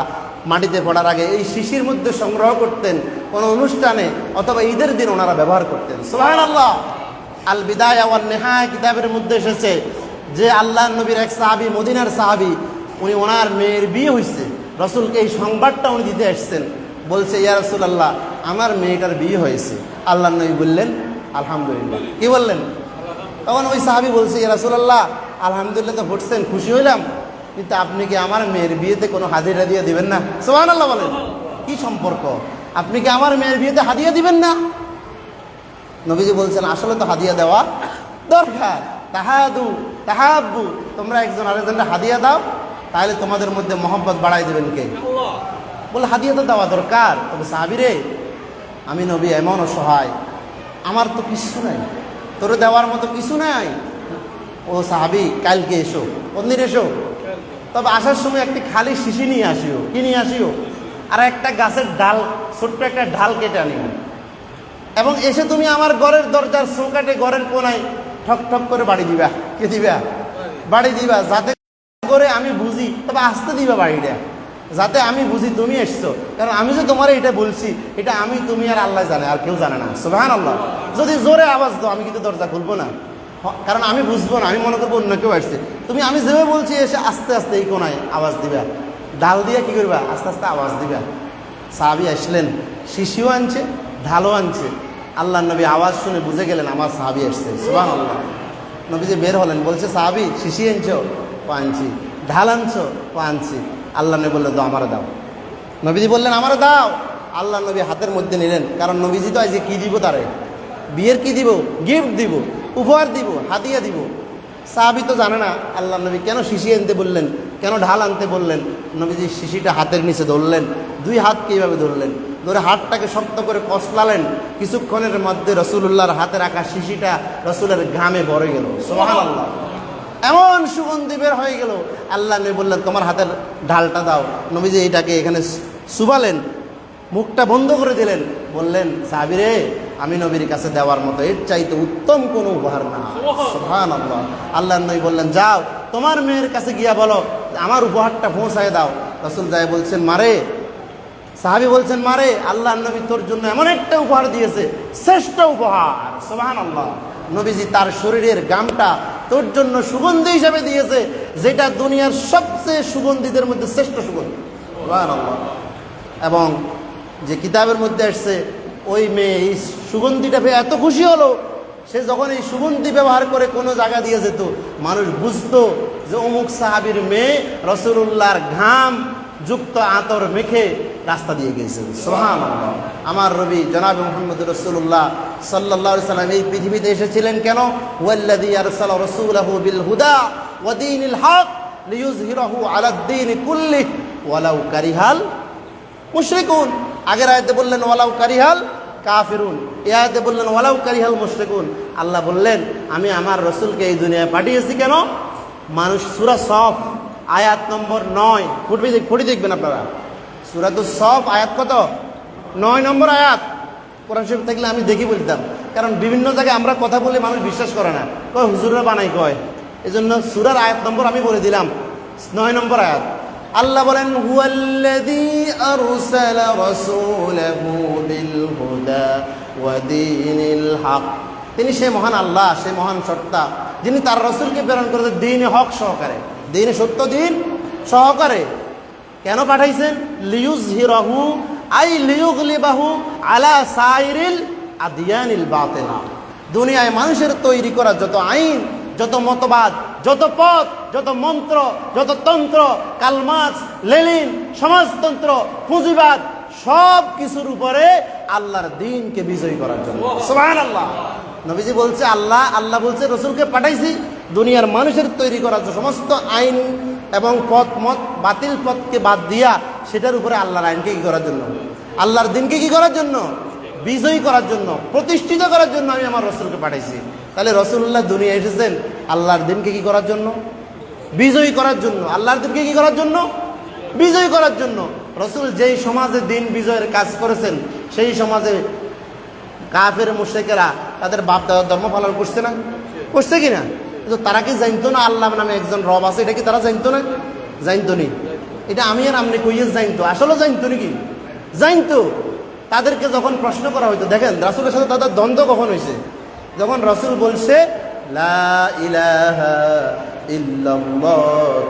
মাটিতে পড়ার আগে এই শিশির মধ্যে সংগ্রহ করতেন, কোনো অনুষ্ঠানে অথবা ঈদের দিন ওনারা ব্যবহার করতেন। সুবহানাল্লাহ। আল বিদায়া ওয়ান নিহায়া কিতাবের মধ্যে এসেছে যে আল্লাহ নবীর এক সাহাবী, মদিনার সাহাবী, উনি ওনার মেয়ের বিয়ে হয়েছে, রসুলকে এই সংবাদটা উনি দিতে আসছেন। বলছে, ইয়া রাসূলুল্লাহ, আমার মেয়েটার বিয়ে হয়েছে। আল্লাহ নবী বললেন, আলহামদুলিল্লাহ। কি বললেন? তখন ওই সাহাবী বলছে, ইয়া রাসূলুল্লাহ, আলহামদুলিল্লাহ তো ঘটছেন, খুশি হইলাম, কিন্তু আপনি কি আমার মেয়ের বিয়েতে কোনো হাদিয়া দিয়ে দিবেন না? সুবহানাল্লাহ বলেন। কি সম্পর্ক? আপনি কি আমার মেয়ের বিয়েতে হাদিয়া দিবেন না? নবীজি বলছেন, আসলে তো হাদিয়া দেওয়া দরকার। তাহাদু তাহাব্বু, তোমরা একজন আরেকজনকে হাদিয়া দাও, তাহলে তোমাদের মধ্যে মহব্বত বাড়াই দেবেন কে? বলে হাদিয়া তো দেওয়া দরকার। তবে সাহাবী রে, আমি নবী এমন অসহায়, আমার তো কিছু নাই, তোরে দেওয়ার মতো কিছু নাই। ও সাহাবী, কালকে এসো, কোনদিন এসো, তবে আসার সময় একটি খালি শিশি নিয়ে আসিও। কি নিয়ে আসিও? আর একটা গাছের ডাল, ছোট্ট একটা ঢাল কেটে আনিও, এবং এসে তুমি আমার ঘরের দরজার চৌকাটে ঘরের কোনায় ঠক ঠক করে বাড়ি দিবা। কি দিবা? বাড়ি দিবা, যাতে করে আমি বুঝি, তবে আসতে দিবা বাড়িটা, যাতে আমি বুঝি তুমি এসছো। কারণ আমি যে তোমার এটা বলছি, এটা আমি, তুমি আর আল্লাহ জানে, আর কেউ জানে না। সুবহানাল্লাহ। যদি জোরে আওয়াজ দাও, আমি কিন্তু দরজা খুলবো না, কারণ আমি বুঝবো না, আমি মনে করবো অন্য কেউ আসছে। তুমি আমি যেভাবে বলছি এসে আস্তে আস্তে এই কোনায় আওয়াজ দিবা, ঢাল দিয়ে কি করবা, আস্তে আস্তে আওয়াজ দিবা। সাহাবী আসলেন, শিশিও আনছে, ঢালও আনছে। আল্লাহ নবী আওয়াজ শুনে বুঝে গেলেন আমার সাহাবী আসছে। সুবহানাল্লাহ। নবীজি বের হলেন, বলছে সাহাবী, শিশি আনছো? আনছি। ঢাল আনছো? আনছি। আল্লাহ নবী বললেন, দাও, আমারে দাও। নবীজি বললেন, আমারে দাও। আল্লাহ নবী হাতের মধ্যে নিলেন, কারণ নবীজি তো আজকে কী দিব, তারে বিয়ের কি দিব, গিফট দিব, উপহার দিব, হাদিয়া দিব। সাহাবী তো জানে না আল্লাহ নবী কেন শিশি আনতে বললেন, কেন ঢাল আনতে বললেন। নবীজি শিশিটা হাতের নিচে ধরলেন, দুই হাত কীভাবে ধরলেন, ধরে হাতটাকে শক্ত করে কষলালেন। কিছুক্ষণের মধ্যে রসুলুল্লাহর হাতে রাখা শিশিটা রসুলের ঘামে ভরে গেল। সুবহানাল্লাহ। এমন সুগন্ধি বের হয়ে গেল। আল্লাহ নবী বললেন, তোমার হাতের ঢালটা দাও। নবীজি এটাকে এখানে চুবালেন, মুখটা বন্ধ করে দিলেন, বললেন, সাহাবী রে, আমি নবীর কাছে দেওয়ার মতো এর চাইতে উত্তম কোনো উপহার না। সুবহানাল্লাহ। আল্লাহ নবী বললেন, যাও তোমার মেয়ের কাছে গিয়া বলো আমার উপহারটা পৌঁছায় দাও। রাসূল যায় বলছেন, মারে, সাহাবী বলছেন, মারে, আল্লাহ নবী তোর জন্য এমন একটা উপহার দিয়েছে, শ্রেষ্ঠ উপহার। সুবহানাল্লাহ। নবীজি তার শরীরের গামটা তোর জন্য সুগন্ধি হিসাবে দিয়েছে, যেটা দুনিয়ার সবচেয়ে সুগন্ধিদের মধ্যে শ্রেষ্ঠ সুগন্ধি। সুবহানাল্লাহ। এবং যে কিতাবের মধ্যে আসছে, ওই মেয়ে এই সুগন্ধিটা পেয়ে এত খুশি হলো, সে যখন এই সুগন্ধি ব্যবহার করে কোনো জায়গা দিয়ে যেত, মানুষ বুঝতো যে অমুক সাহাবীর মেয়ে রাসূলুল্লাহর ঘাম যুক্ত আতর মেখে রাস্তা দিয়ে গেছে। সুবহানাল্লাহ। আমার নবী জনাব মুহাম্মদ রাসূলুল্লাহ সাল্লাল্লাহু আলাইহি সাল্লাম এই পৃথিবীতে এসেছিলেন কেন? ওয়াল্লাযী আরসালা রাসূলাহু বিল হুদা ওয়া দীনিল হক লিইয়ুযহিরাহু আলাদ দীন কুল্লিহি ওয়ালাউ কারিহাল মুশরিকুন। আগের আয়াতে বললেন ওয়ালাউ কারিহাল কাফিরুন, এই আয়াতে বললেন ওয়ালাউ কারিহাল মুশরিকুন। আল্লাহ বললেন, আমি আমার রাসূলকে এই দুনিয়ায় পাঠিয়েছি কেন? মানুষ, সূরা সফ আয়াত নম্বর 9, ফুটি দেখবেন আপনারা। সূরাতুস সফ আয়াত কত? 9 নম্বর আয়াত। কোরআন শরীফ থাকলে আমি দেখি বলতাম, কারণ বিভিন্ন জায়গায় আমরা কথা বলে মানুষ বিশ্বাস করে না, কয় হুজুররা বানাই কয়। এই জন্য সূরার আয়াত নম্বর আমি বলে দিলাম, 9 নম্বর আয়াত। আল্লাহ বলেন, হুয়াল্লাযী আরসালা রাসূলাহু বিল হুদা ওয়া দীনিল হক। তিনি সেই মহান আল্লাহ, সেই মহান সত্তা, যিনি তার রাসূলকে প্রেরণ করেছেন দ্বীনে হক সহকারে, দ্বীনে সত্য, দিন সহকারে। কেন পাঠাইছেন? লিইয়ুযহিরাহু আই লিইয়ুগলিবাহু আলা সাইরিল আদিয়ানিল বাতিলা। দুনিয়ায় মানুষের তৈরি করা যত আইন, যত মতবাদ, যত পথ, যত মন্ত্র, যত তন্ত্র, কালমার্ক্স, লেনিন, সমাজতন্ত্র, পুঁজিবাদ, সব কিছুর উপরে আল্লাহর দ্বীনকে বিজয়ী করার জন্য। সুবহানাল্লাহ। নবীজি বলছে, আল্লাহ বলছে রাসূলকে পাঠাইছি দুনিয়ার মানুষের তৈরি করার জন্য, সমস্ত আইন এবং পথ মত বাতিল পথকে বাদ দিয়া সেটার উপরে আল্লাহর আইনকে কি করার জন্য, আল্লাহর দ্বীনকে কি করার জন্য, বিজয়ী করার জন্য, প্রতিষ্ঠিত করার জন্য আমি আমার রাসূলকে পাঠাইছি। তাহলে রাসূলুল্লাহ দুনিয়ায় এসেছেন আল্লাহর দ্বীনকে কি করার জন্য, বিজয়ী করার জন্য। আল্লাহর দ্বীনকে কি করার জন্য, বিজয়ী করার জন্য। রাসূল যেই সমাজে দ্বীন বিজয়ের কাজ করেছেন, সেই সমাজে কাফের মুশরিকেরা তাদের বাপ দাদার ধর্ম পালন করছে না, করছে কিনা? কিন্তু তারা কি জানতো না আল্লাহ নামে একজন রব আছে? এটা কি তারা জানতো না? জানতো নি। এটা আমি আর আপনি কইয়ে জানতো, আসলে জানতো নাকি? জানতো। তাদেরকে যখন প্রশ্ন করা হইতো, দেখেন রাসূলের সাথে তাদের দ্বন্দ্ব কখন হয়েছে, যখন রাসূল বলছে লা ইলাহা ইল্লাল্লাহ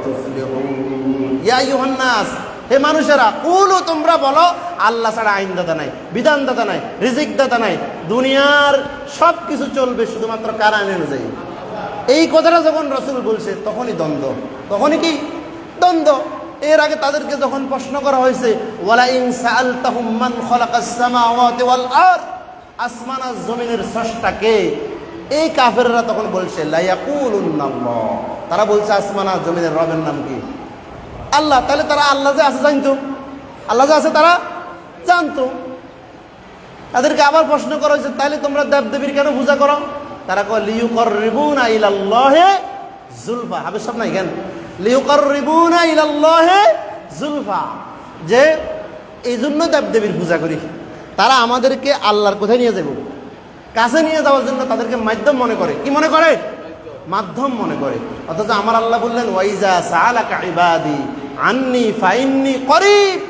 তুফলিহুন, ইয়া আইয়ুহান নাস, হে মানুষেরা, কুলু, তোমরা বলো আল্লাহ ছাড়া আইনদাতা নাই, বিধানদাতা নাই, রিজিকদাতা নাই, দুনিয়ার সব কিছু চলবে শুধুমাত্র কার আইন অনুযায়ী। এই কথাটা যখন রাসূল বলছে, তখনই দ্বন্দ্ব, তখনই কি দ্বন্দ্ব। এর আগে তাদেরকে যখন প্রশ্ন করা হয়েছে, ওয়ালা ইন সাআলতাহুম মান খালাকাস সামাওয়াতি ওয়াল আরদ, আসমান আর জমিনের স্রষ্টা কে? এই কাফেররা তখন বলছে লা ইয়াকুলুন্নাল্লাহ, তারা বলছে আসমান আর জমিনের রবের নাম কি? আল্লাহ। তাহলে তারা আল্লাহ যে আছে জানতো, আল্লাহ যা আছে তারা জানতো। তাদেরকে আবার প্রশ্ন করা হয়েছে, তাইলে তোমরা দেবদেবীর কেন পূজা করো? তারা কয় লিয়ুকাররিবুনা ইলাল্লাহি যুলফা। হাবের সব নাই কেন? লিয়ুকাররিবুনা ইলাল্লাহি যুলফা, যে এই জন্য দেবদেবীর পূজা করি। তারা আমাদেরকে আল্লাহর কোথায় নিয়ে যাব? কাছে নিয়ে যাওয়ার জন্য তাদেরকে মাধ্যম মনে করে। কি মনে করে? মাধ্যম মনে করে। অথচ আমার আল্লাহ বললেন ওয়াইজা সাআলাকা ইবাদি আন্নি ফাইন্নি করিব।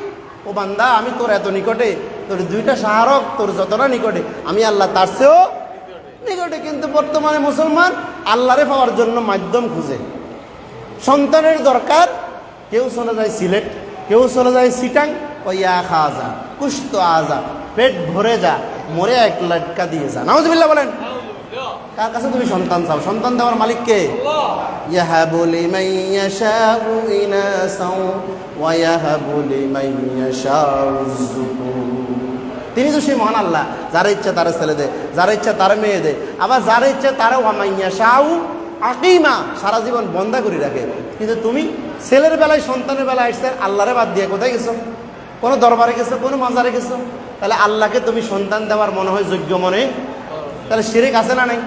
ও বান্দা, আমি তোর এত নিকটে, তোর দুইটা শাহরক তোর যতটা নিকটে, আমি আল্লাহ তার চেয়েও নিকটে। কিন্তু বর্তমানে মুসলমান আল্লাহরে পাওয়ার জন্য মাধ্যম খুঁজে। সন্তানের দরকার, কেউ চলে যায় সিলেট, কেউ চলে যায় সিটাং, ইয়া খাওয়া যা কুষ্ট আজা, পেট ভরে যা, মরে এক লটকা দিয়ে যা। নাউজুবিল্লাহ বলেন। কার কাছে তুমি সন্তান চাও? সন্তান দেওয়ার মালিক কে? ইয়াহাবু লিমান ইয়াশাউ ইনাসাও ওয়া ইয়াহাবু লিমান ইয়াশাউ যুকুর। তিনি তো সেই মহান আল্লাহ, যার ইচ্ছা তারা ছেলে দেয়, যার ইচ্ছা তারা মেয়ে দেয়, আবার যার ইচ্ছা তারা ওয়া মান ইয়াশাউ আকিমা, সারা জীবন বন্ধা করে রাখে। কিন্তু তুমি ছেলের বেলায়, সন্তানের বেলায় আসছে, আল্লাহরে বাদ দিয়ে কোথায় গেছো? কোনো দরবারে গেছো, কোনো মাজারে গেছো? তাহলে আল্লাহকে তুমি সন্তান দেওয়ার মনে হয় যোগ্য মনে? তাহলে শিরিক আছে না নাই?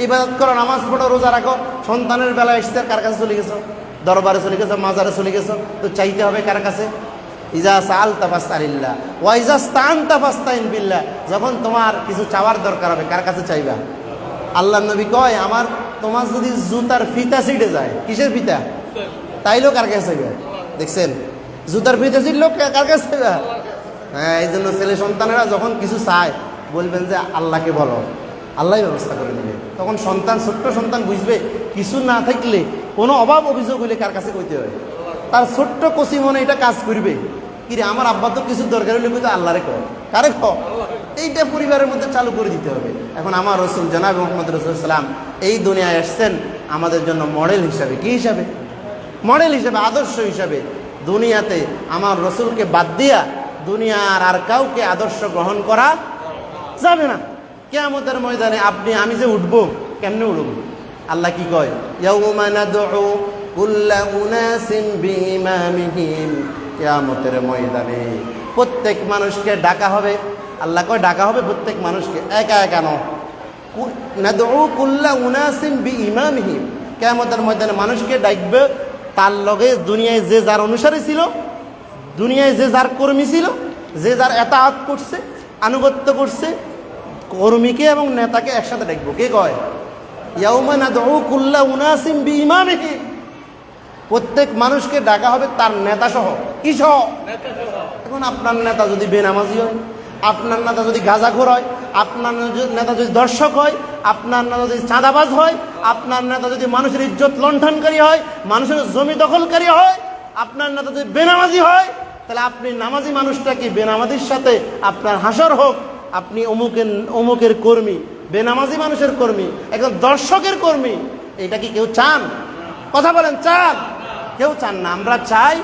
ইবাদত করো, নামাজ পড়ো, রোজা রাখো, সন্তানের বেলায় আসছে, কার কাছে চলে গেছো? দরবারে চলে গেছো, মাজারে চলে গেছো, তো চাইতে হবে কার কাছে? ইজা সাআলতা ফাসআলিল্লাহ ওয়া ইজা ইসতাআনতা ফাসতাইন বিল্লাহ। যখন তোমার কিছু চাওয়ার দরকার হবে, কার কাছে চাইবা? আল্লাহর নবী কয়, আমার তোমার যদি জুতার ফিতা ছিঁড়ে যায়, কিসের ফিতা? তাইলেও কার কাছে চাইবা? দেখছেন, জুতার ফিতা ছিঁড়লেও কার কাছে চাইবা? হ্যাঁ, এই জন্য ছেলে সন্তানেরা যখন কিছু চায় বলবেন যে আল্লাহকে বলো, আল্লাহই ব্যবস্থা করে দেবে। তখন সন্তান, ছোট্ট সন্তান বুঝবে কিছু না থাকলে, কোনো অভাব অভিযোগ হইলে কার কাছে কইতে হয়? তার ছোট্ট কচি মনে এটা কাজ করবে, কিরে আমার আব্বা তো কিছু দরকার হইলে কইতো আল্লাহরে কর, কারে ক। এইটা পরিবারের মধ্যে চালু করে দিতে হবে। এখন আমার রসুল জনাব মুহাম্মদ রাসূলুল্লাহ সাল্লাম এই দুনিয়ায় আসছেন আমাদের জন্য মডেল হিসাবে। কি হিসাবে? মডেল হিসাবে, আদর্শ হিসাবে। দুনিয়াতে আমার রসুলকে বাদ দিয়া দুনিয়ার আর কাউকে আদর্শ গ্রহণ করা যাবে না। কিয়ামতের ময়দানে আপনি আমি যে উঠবো, কেমনে উঠব? আল্লাহ কি কয়? ইয়াউমা নাদউ কুল্লা উনাসিন বিইমামিহিম। কিয়ামতের ময়দানে প্রত্যেক মানুষকে ডাকা হবে। আল্লাহ কয় ডাকা হবে প্রত্যেক মানুষকে, একা একা নয়। নাদউ কুল্লা উনাসিন বিইমামিহিম। কিয়ামতের ময়দানে মানুষকে ডাকবে তার লগে দুনিয়ায় যে যার অনুসারী ছিল, দুনিয়ায় যে যার কর্মী ছিল, যে যার এতাআত করছে, আনুগত্য করছে, কর্মীকে এবং নেতাকে একসাথে ডাকবো। কে কয়? ইয়াউমা নাদউ কুল্লা উনাসিন বিইমামিহিম। প্রত্যেক মানুষকে ডাকা হবে তার নেতা সহ। কি সহ? এখন আপনার নেতা যদি বেনামাজি হয়, আপনার নেতা যদি গাঁজাখোর হয়, আপনার নেতা যদি দর্শক হয়, আপনার নেতা যদি চাঁদাবাজ হয়, আপনার নেতা যদি মানুষের ইজ্জত লণ্ঠনকারী হয়, মানুষের জমি দখলকারী হয়, আপনার নেতা যদি বেনামাজি হয়, তাহলে আপনি নামাজি মানুষটা কি বেনামাজির সাথে আপনার হাসর হোক? আপনি অমুকের কর্মী, বেনামাজি মানুষের কর্মী, একজন দর্শকের কর্মী। এটা কি কেউ চান? কথা বলেন, চান? কেউ চান না। আমরা চাই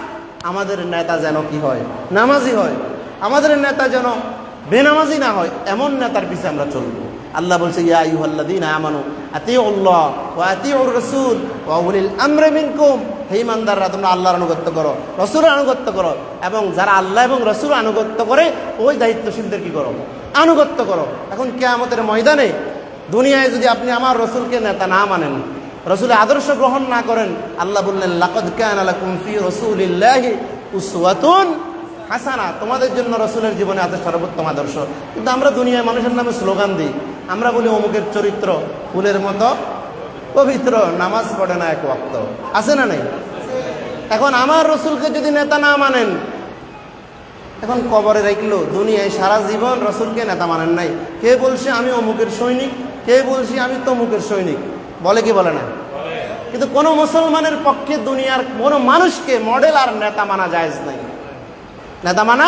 আমাদের নেতা যেন কি হয়? নামাজি হয়। আমাদের নেতা যেন বেনামাজি না হয়, এমন নেতার পিছনে আমরা চলবো। আল্লাহ বলছে ইয়া আইয়ুহাল্লাযীনা আমানু আতিউল্লাহ ওয়া আতিউর রাসূল ওয়া উলিল আমরি মিনকুম। হে ঈমানদাররা, তোমরা আল্লাহর আনুগত্য করো, রাসূলের আনুগত্য করো, এবং যারা আল্লাহ এবং রাসূল আনুগত্য করে ওই দায়িত্বশীলদের কি করো? আনুগত্য করো। এখন কিয়ামতের ময়দানে দুনিয়ায় যদি আপনি আমার রাসূলকে নেতা না মানেন, রাসূলের আদর্শ গ্রহণ না করেন, আল্লাহ বললেন লাকাদ কানা লাকুম ফি রাসূলিল্লাহি উসওয়াতুন হাসানা। তোমাদের জন্য রাসূলের জীবনে আছে সর্বোত্তম আদর্শ। কিন্তু আমরা দুনিয়ায় মানুষের নামে স্লোগান দিই, আমরা বলি অমুকের চরিত্র ফুলের মতো পবিত্র, নামাজ পড়ে না এক ওয়াক্ত। আছে না নাই? এখন আমার রাসূলকে যদি নেতা না মানেন, এখন কবরে রাখলো, দুনিয়ায় সারা জীবন রাসূলকে নেতা মানেন নাই। কে বলছে আমি অমুকের সৈনিক, কে বলছে আমি তমুকের সৈনিক, বলে কি বলে না? কিন্তু কোনো মুসলমানের পক্ষে দুনিয়ার কোনো মানুষকে মডেল আর নেতা মানা জায়েজ নাই। নেতা মানা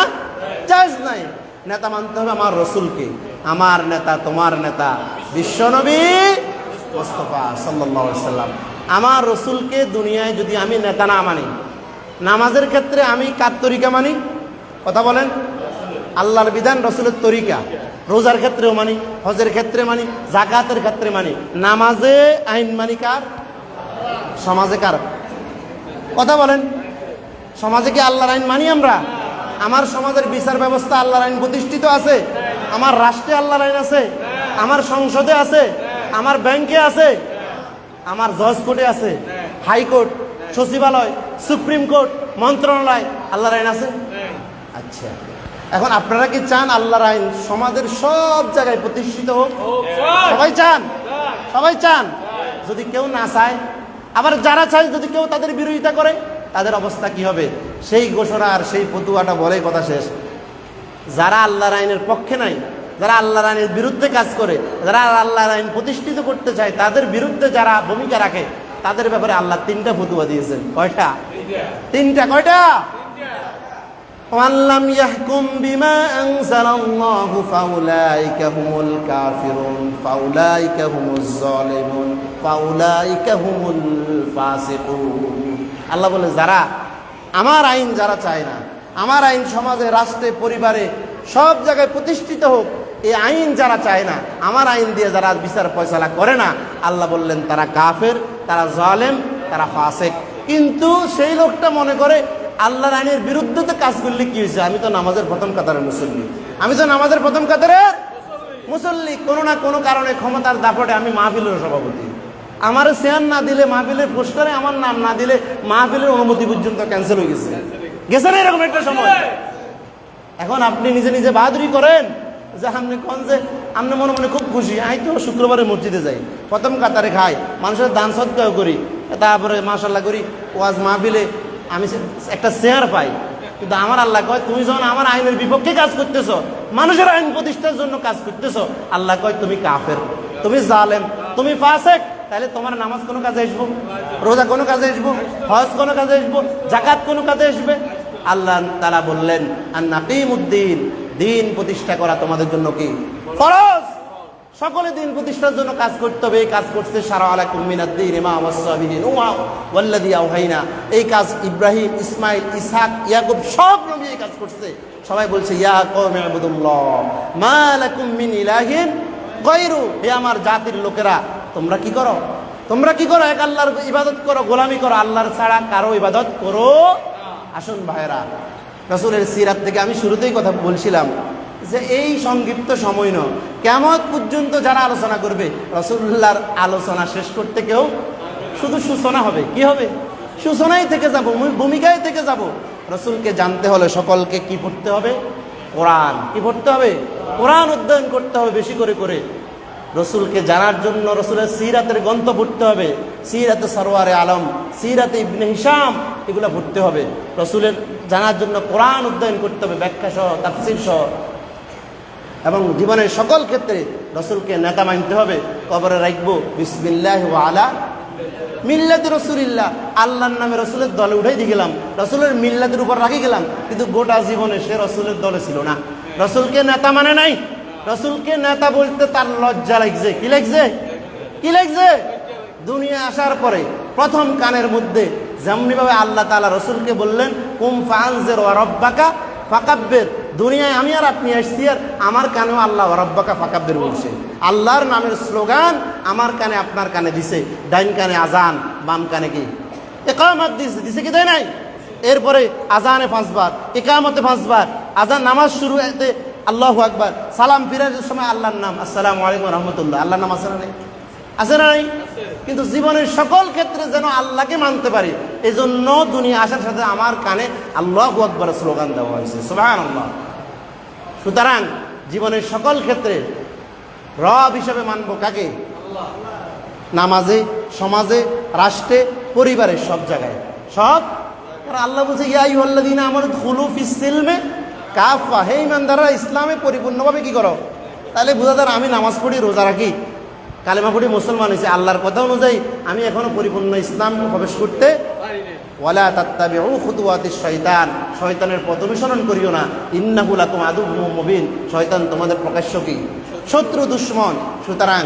জায়েজ নাই। নেতা মানতে হবে আমার রাসূলকে। আমার নেতা, তোমার নেতা বিশ্বনবী মুস্তাফা সাল্লাল্লাহু আলাইহি সাল্লাম। আমার রাসূলকে দুনিয়ায় যদি আমি নেতা না মানি, নামাজের ক্ষেত্রে আমি কার তরিকা মানি? কথা বলেন। আল্লাহর বিধান, রাসূলের তরিকা। রোজার ক্ষেত্রেও মানি, হজের ক্ষেত্রে মানি, যাকাতের ক্ষেত্রে মানি। নামাজে আইন মানি কার? সমাজে কার? কথা বলেন। সমাজে কি আল্লাহর আইন মানি আমরা? আমার সমাজের বিচার ব্যবস্থা আল্লাহর আইন প্রতিষ্ঠিত আছে? আমার রাষ্ট্রে আল্লাহর আইন আছে? আমার সংসদে আছে? আমার ব্যাংকে আছে? আমার জজ কোর্টে আছে? হাইকোর্ট, সচিবালয়, সুপ্রিম কোর্ট, মন্ত্রণালয় আল্লাহর আইন আছে? আচ্ছা, এখন আপনারা কি চান আল্লাহর আইন সমাজের সব জায়গায় প্রতিষ্ঠিত হোক? সবাই চান? সবাই চান? যদি কেউ না চায়, আবার যারা চায় যদি কেউ তাদের বিরোধিতা করে, তাদের অবস্থা কি হবে? সেই ঘোষণা আর সেই ফতুয়াটা বলে কথা শেষ। যারা আল্লাহর আইনের পক্ষে নাই, যারা আল্লাহর আইনের বিরুদ্ধে কাজ করে, যারা আল্লাহর আইন প্রতিষ্ঠিত করতে চায়, তাদের বিরুদ্ধে যারা ভূমিকা রাখে, তাদের ব্যাপারে আল্লাহ 3টা ফতুয়া দিয়েছেন। কয়টা? 3টা। কয়টা? ওয়াল্লাম ইয়াহকুম বিমা আনজালাল্লাহু ফাউলাইকা হুমুল কাফিরুন ফাউলাইকা হুমুজ জালিমুন ফাউলাইকা হুমুল ফাসিকুন। আল্লাহ বলে যারা আমার আইন যারা চায় না, আমার আইন সমাজে, রাষ্ট্রে, পরিবারে সব জায়গায় প্রতিষ্ঠিত হোক, এই আইন যারা চায় না, আমার আইন দিয়ে যারা বিচার ফয়সালা করে না, আল্লাহ বললেন তারা কাফের, তারা জালেম, তারা ফাসিক। কিন্তু সেই লোকটা মনে করে আল্লাহর আইনের বিরুদ্ধে তো কাজ করলে কি হয়েছে, আমি তো নামাজের প্রথম কাতারের মুসল্লি, আমি তো নামাজের প্রথম কাতারের মুসল্লি। কোনো না কোনো কারণে ক্ষমতার দাপটে আমি মাহফিলের সভাপতি, আমার চেয়ার না দিলে, মাহফিলের পোস্টারে আমার নাম না দিলে মাহফিলের অনুমতি পর্যন্ত ক্যান্সেল হয়ে গেছে। গেছে না এরকম একটা সময়? এখন আপনি নিজে নিজে বাহাদুরি করেন যে আপনি কোন যে আপনি মনে মনে খুব খুশি, আমি তো শুক্রবারে মসজিদে যাই, প্রথম কাতারে খাই, মানুষের দান সৎকার করি, তারপরে মাশাআল্লাহ করি, ওয়াজ মাহফিলে আমি একটা চেয়ার পাই। কিন্তু আমার আল্লাহ কয় তুমি যখন আমার আইনের বিপক্ষে কাজ করতেছ, মানুষের আইন প্রতিষ্ঠার জন্য কাজ করতেছ, আল্লাহ কয় তুমি কাফের, তুমি জালেম, তুমি ফাসিক। তাহলে তোমার নামাজ কোনো কাজে আসবো? রোজা কোনো কাজে আসবো? হজ কোনো কাজে আসবো? যাকাত কোনো কাজে আসবে? আল্লাহ তাআলা বললেন আন-নাকিমুদ্দিন, দিন প্রতিষ্ঠা করা তোমাদের জন্য কি ফরজ। সকলে দিন প্রতিষ্ঠার জন্য কাজ করতে হবে। এই কাজ করতে শারা আলাইকুম মিনাদ-দীন মা ওয়াসা বিহি নূহা ওয়াল্লাযী আওহাইনা। এই কাজ ইব্রাহিম, ইসমাইল, ইসহাক, ইয়াকুব সব নবী এই কাজ করছে। সবাই বলছে ইয়া কওমি ইবুদুল্লাহ মা লাকুম মিন ইলাহিন গায়রু। হে আমার জাতির লোকেরা, তোমরা কি করো? তোমরা কি করো? এক আল্লাহর ইবাদত করো, গোলামি করো, আল্লাহর ছাড়া কারো ইবাদত করো। আসুন ভাইরা, রাসূলের সিরাত থেকে আমি শুরুতেই কথা বলছিলাম যে এই সংক্ষিপ্ত সময় নয়, কিয়ামত পর্যন্ত যারা আলোচনা করবে, রাসূলুল্লাহর আলোচনা শেষ করতে কেউ শুধু সূচনা হবে। কি হবে? সূচনায় থেকে যাব, ভূমিকায় থেকে যাব। রাসূলকে জানতে হলে সকলকে কি পড়তে হবে? কোরআন। কি পড়তে হবে? কোরআন অধ্যয়ন করতে হবে বেশি করে করে। রসুলকে জানার জন্য রসুলের সিরাতের গ্রন্থ পড়তে হবে, সিরাতে সরওয়ারে আলম, সিরাতে ইবনে হিশাম, এগুলো পড়তে হবে। রসুলের জানার জন্য কোরআন অধ্যয়ন করতে হবে, ব্যাখ্যা সহ, তাফসীর সহ। এবং জীবনের সকল ক্ষেত্রে রসুলকে নেতা মানতে হবে। কবরে রাখবো বিসমিল্লাহি ওয়া আলা মিল্লাতি রসুলিল্লাহ, আল্লাহর নামে রসুলের দলে উঠাই দিয়ে গেলাম, রসুলের মিল্লাতের উপর রাখি গেলাম, কিন্তু গোটা জীবনে সে রসুলের দলে ছিল না, রসুলকে নেতা মানে নাই। রসুলকে নেতা বলতে তার লজ্জা লাগছে। কি লাগছে? কি লাগছে? দুনিয়া আসার পরে প্রথম কানের মধ্যে যেমনিভাবে আল্লাহ তাআলা রসুলকে বললেন কুম ফাআনজির ওয়া রাব্বাকা ফাকাব্বির, দুনিয়ায় আমি আর আপনি আসছি, আর আমার কানেও আল্লাহ ওয়া রাব্বাকা ফাকাব্বির বলছে। আল্লাহর নামের স্লোগান আমার কানে আপনার কানে দিছে। ডাইন কানে আজান, বাম কানে কি ইকামত দিছে কি দেয় নাই? এরপরে আজানে 5 বার, ইকামতে 5 বার, আজান নামাজ শুরুতে আল্লাহু আকবার, সালাম ফিরানোর সময় আল্লাহর নাম আসসালামু আলাইকুম ওয়া রাহমাতুল্লাহ, আল্লাহর নাম আছে না নাই? আছে না নাই? কিন্তু জীবনের সকল ক্ষেত্রে যেন আল্লাহকে মানতে পারি, এই জন্য দুনিয়া আসার সাথে আমার কানে আল্লাহু আকবার স্লোগান দেওয়া হয়েছে। সুবহানাল্লাহ। সুতরাং জীবনের সকল ক্ষেত্রে রব হিসেবে মানব কাকে? নামাজে, সমাজে, রাষ্ট্রে, পরিবারের সব জায়গায়, সব। আল্লাহ বলছে ইয়া আইয়ুহাল্লাযীনা আমানু দুখুলু ফিস সিলমি কাফা, হে ইমানদাররা ইসলামে পরিপূর্ণভাবে কি করো? তাহলে বোঝা যায় আমি নামাজ পড়ি, রোজা রাখি, কালেমা পড়ি, মুসলমান হয়েছি, আল্লাহর কথা অনুযায়ী আমি এখনো পরিপূর্ণ ইসলাম প্রবেশ করতে ওয়ালা তাত্তাবিউ খুতুওয়াতিশ শয়তান, শয়তানের পথ অনুসরণ করিও না, ইন্নাহু লাকুম আদুউম মুবিন, শয়তান তোমাদের প্রকাশ্য কি শত্রু, দুশমন। সুতরাং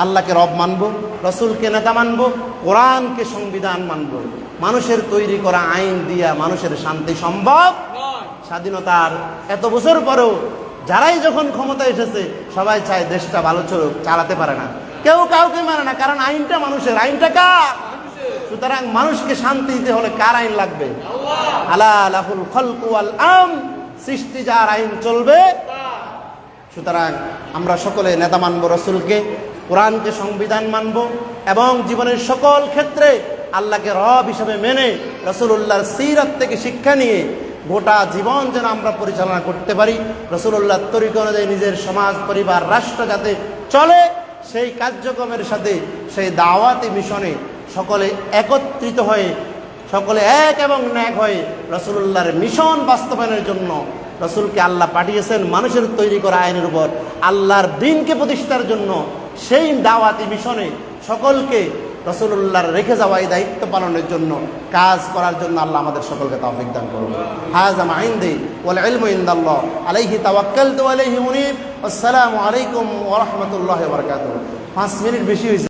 আল্লাহকে রব মানব, রসুলকে নেতা মানব, কোরআনকে সংবিধান মানব। মানুষের তৈরি করা আইন দিয়া মানুষের শান্তি সম্ভব? স্বাধীনতার এত বছর পরেও যারাই যখন ক্ষমতা এসেছে সবাই চায় দেশটা ভালো চলুক, চালাতে পারে না, কেউ কাউকে মানে না, কারণ আইনটা মানুষের, আইনটা কার? সুতরাং মানুষকে শান্তি দিতে হলে কার আইন লাগবে? আলা লাহুল খালকু ওয়াল আমর, সৃষ্টি যার আইন চলবে। সুতরাং আমরা সকলে নেতা মানব রসুলকে, কোরআনকে সংবিধান মানব এবং জীবনের সকল ক্ষেত্রে আল্লাহকে রব হিসেবে মেনে রসুলুল্লাহর সিরাত থেকে শিক্ষা নিয়ে গোটা জীবন যেন আমরা পরিচালনা করতে পারি। রসুলুল্লাহর তরিকা অনুযায়ী নিজের সমাজ, পরিবার, রাষ্ট্র যাতে চলে, সেই কার্যক্রমের সাথে সেই দাওয়াতি মিশনে সকলে একত্রিত হয়ে, সকলে এক এবং ন্যাক হয়ে রসুলুল্লাহর মিশন বাস্তবায়নের জন্য রসুলকে আল্লাহ পাঠিয়েছেন মানুষের তৈরি করা আইনের উপর আল্লাহর দ্বীনকে প্রতিষ্ঠার জন্য। সেই দাওয়াতি মিশনে সকলকে রসুলুল্লাহর রেখে যাওয়া এই দায়িত্ব পালনের জন্য কাজ করার জন্য আল্লাহ আমাদের সকলকে তৌফিক দান করুন। হাযা মা ইনদি ওয়াল ইলমু ইনদাল্লাহ আলাইহি তাওয়াক্কালতু ওয়া ইলাইহি মুনীব। আসসালামু আলাইকুম ওয়া রাহমাতুল্লাহি ওয়া বারাকাতুহু। 5 মিনিট বেশি হয়েছে।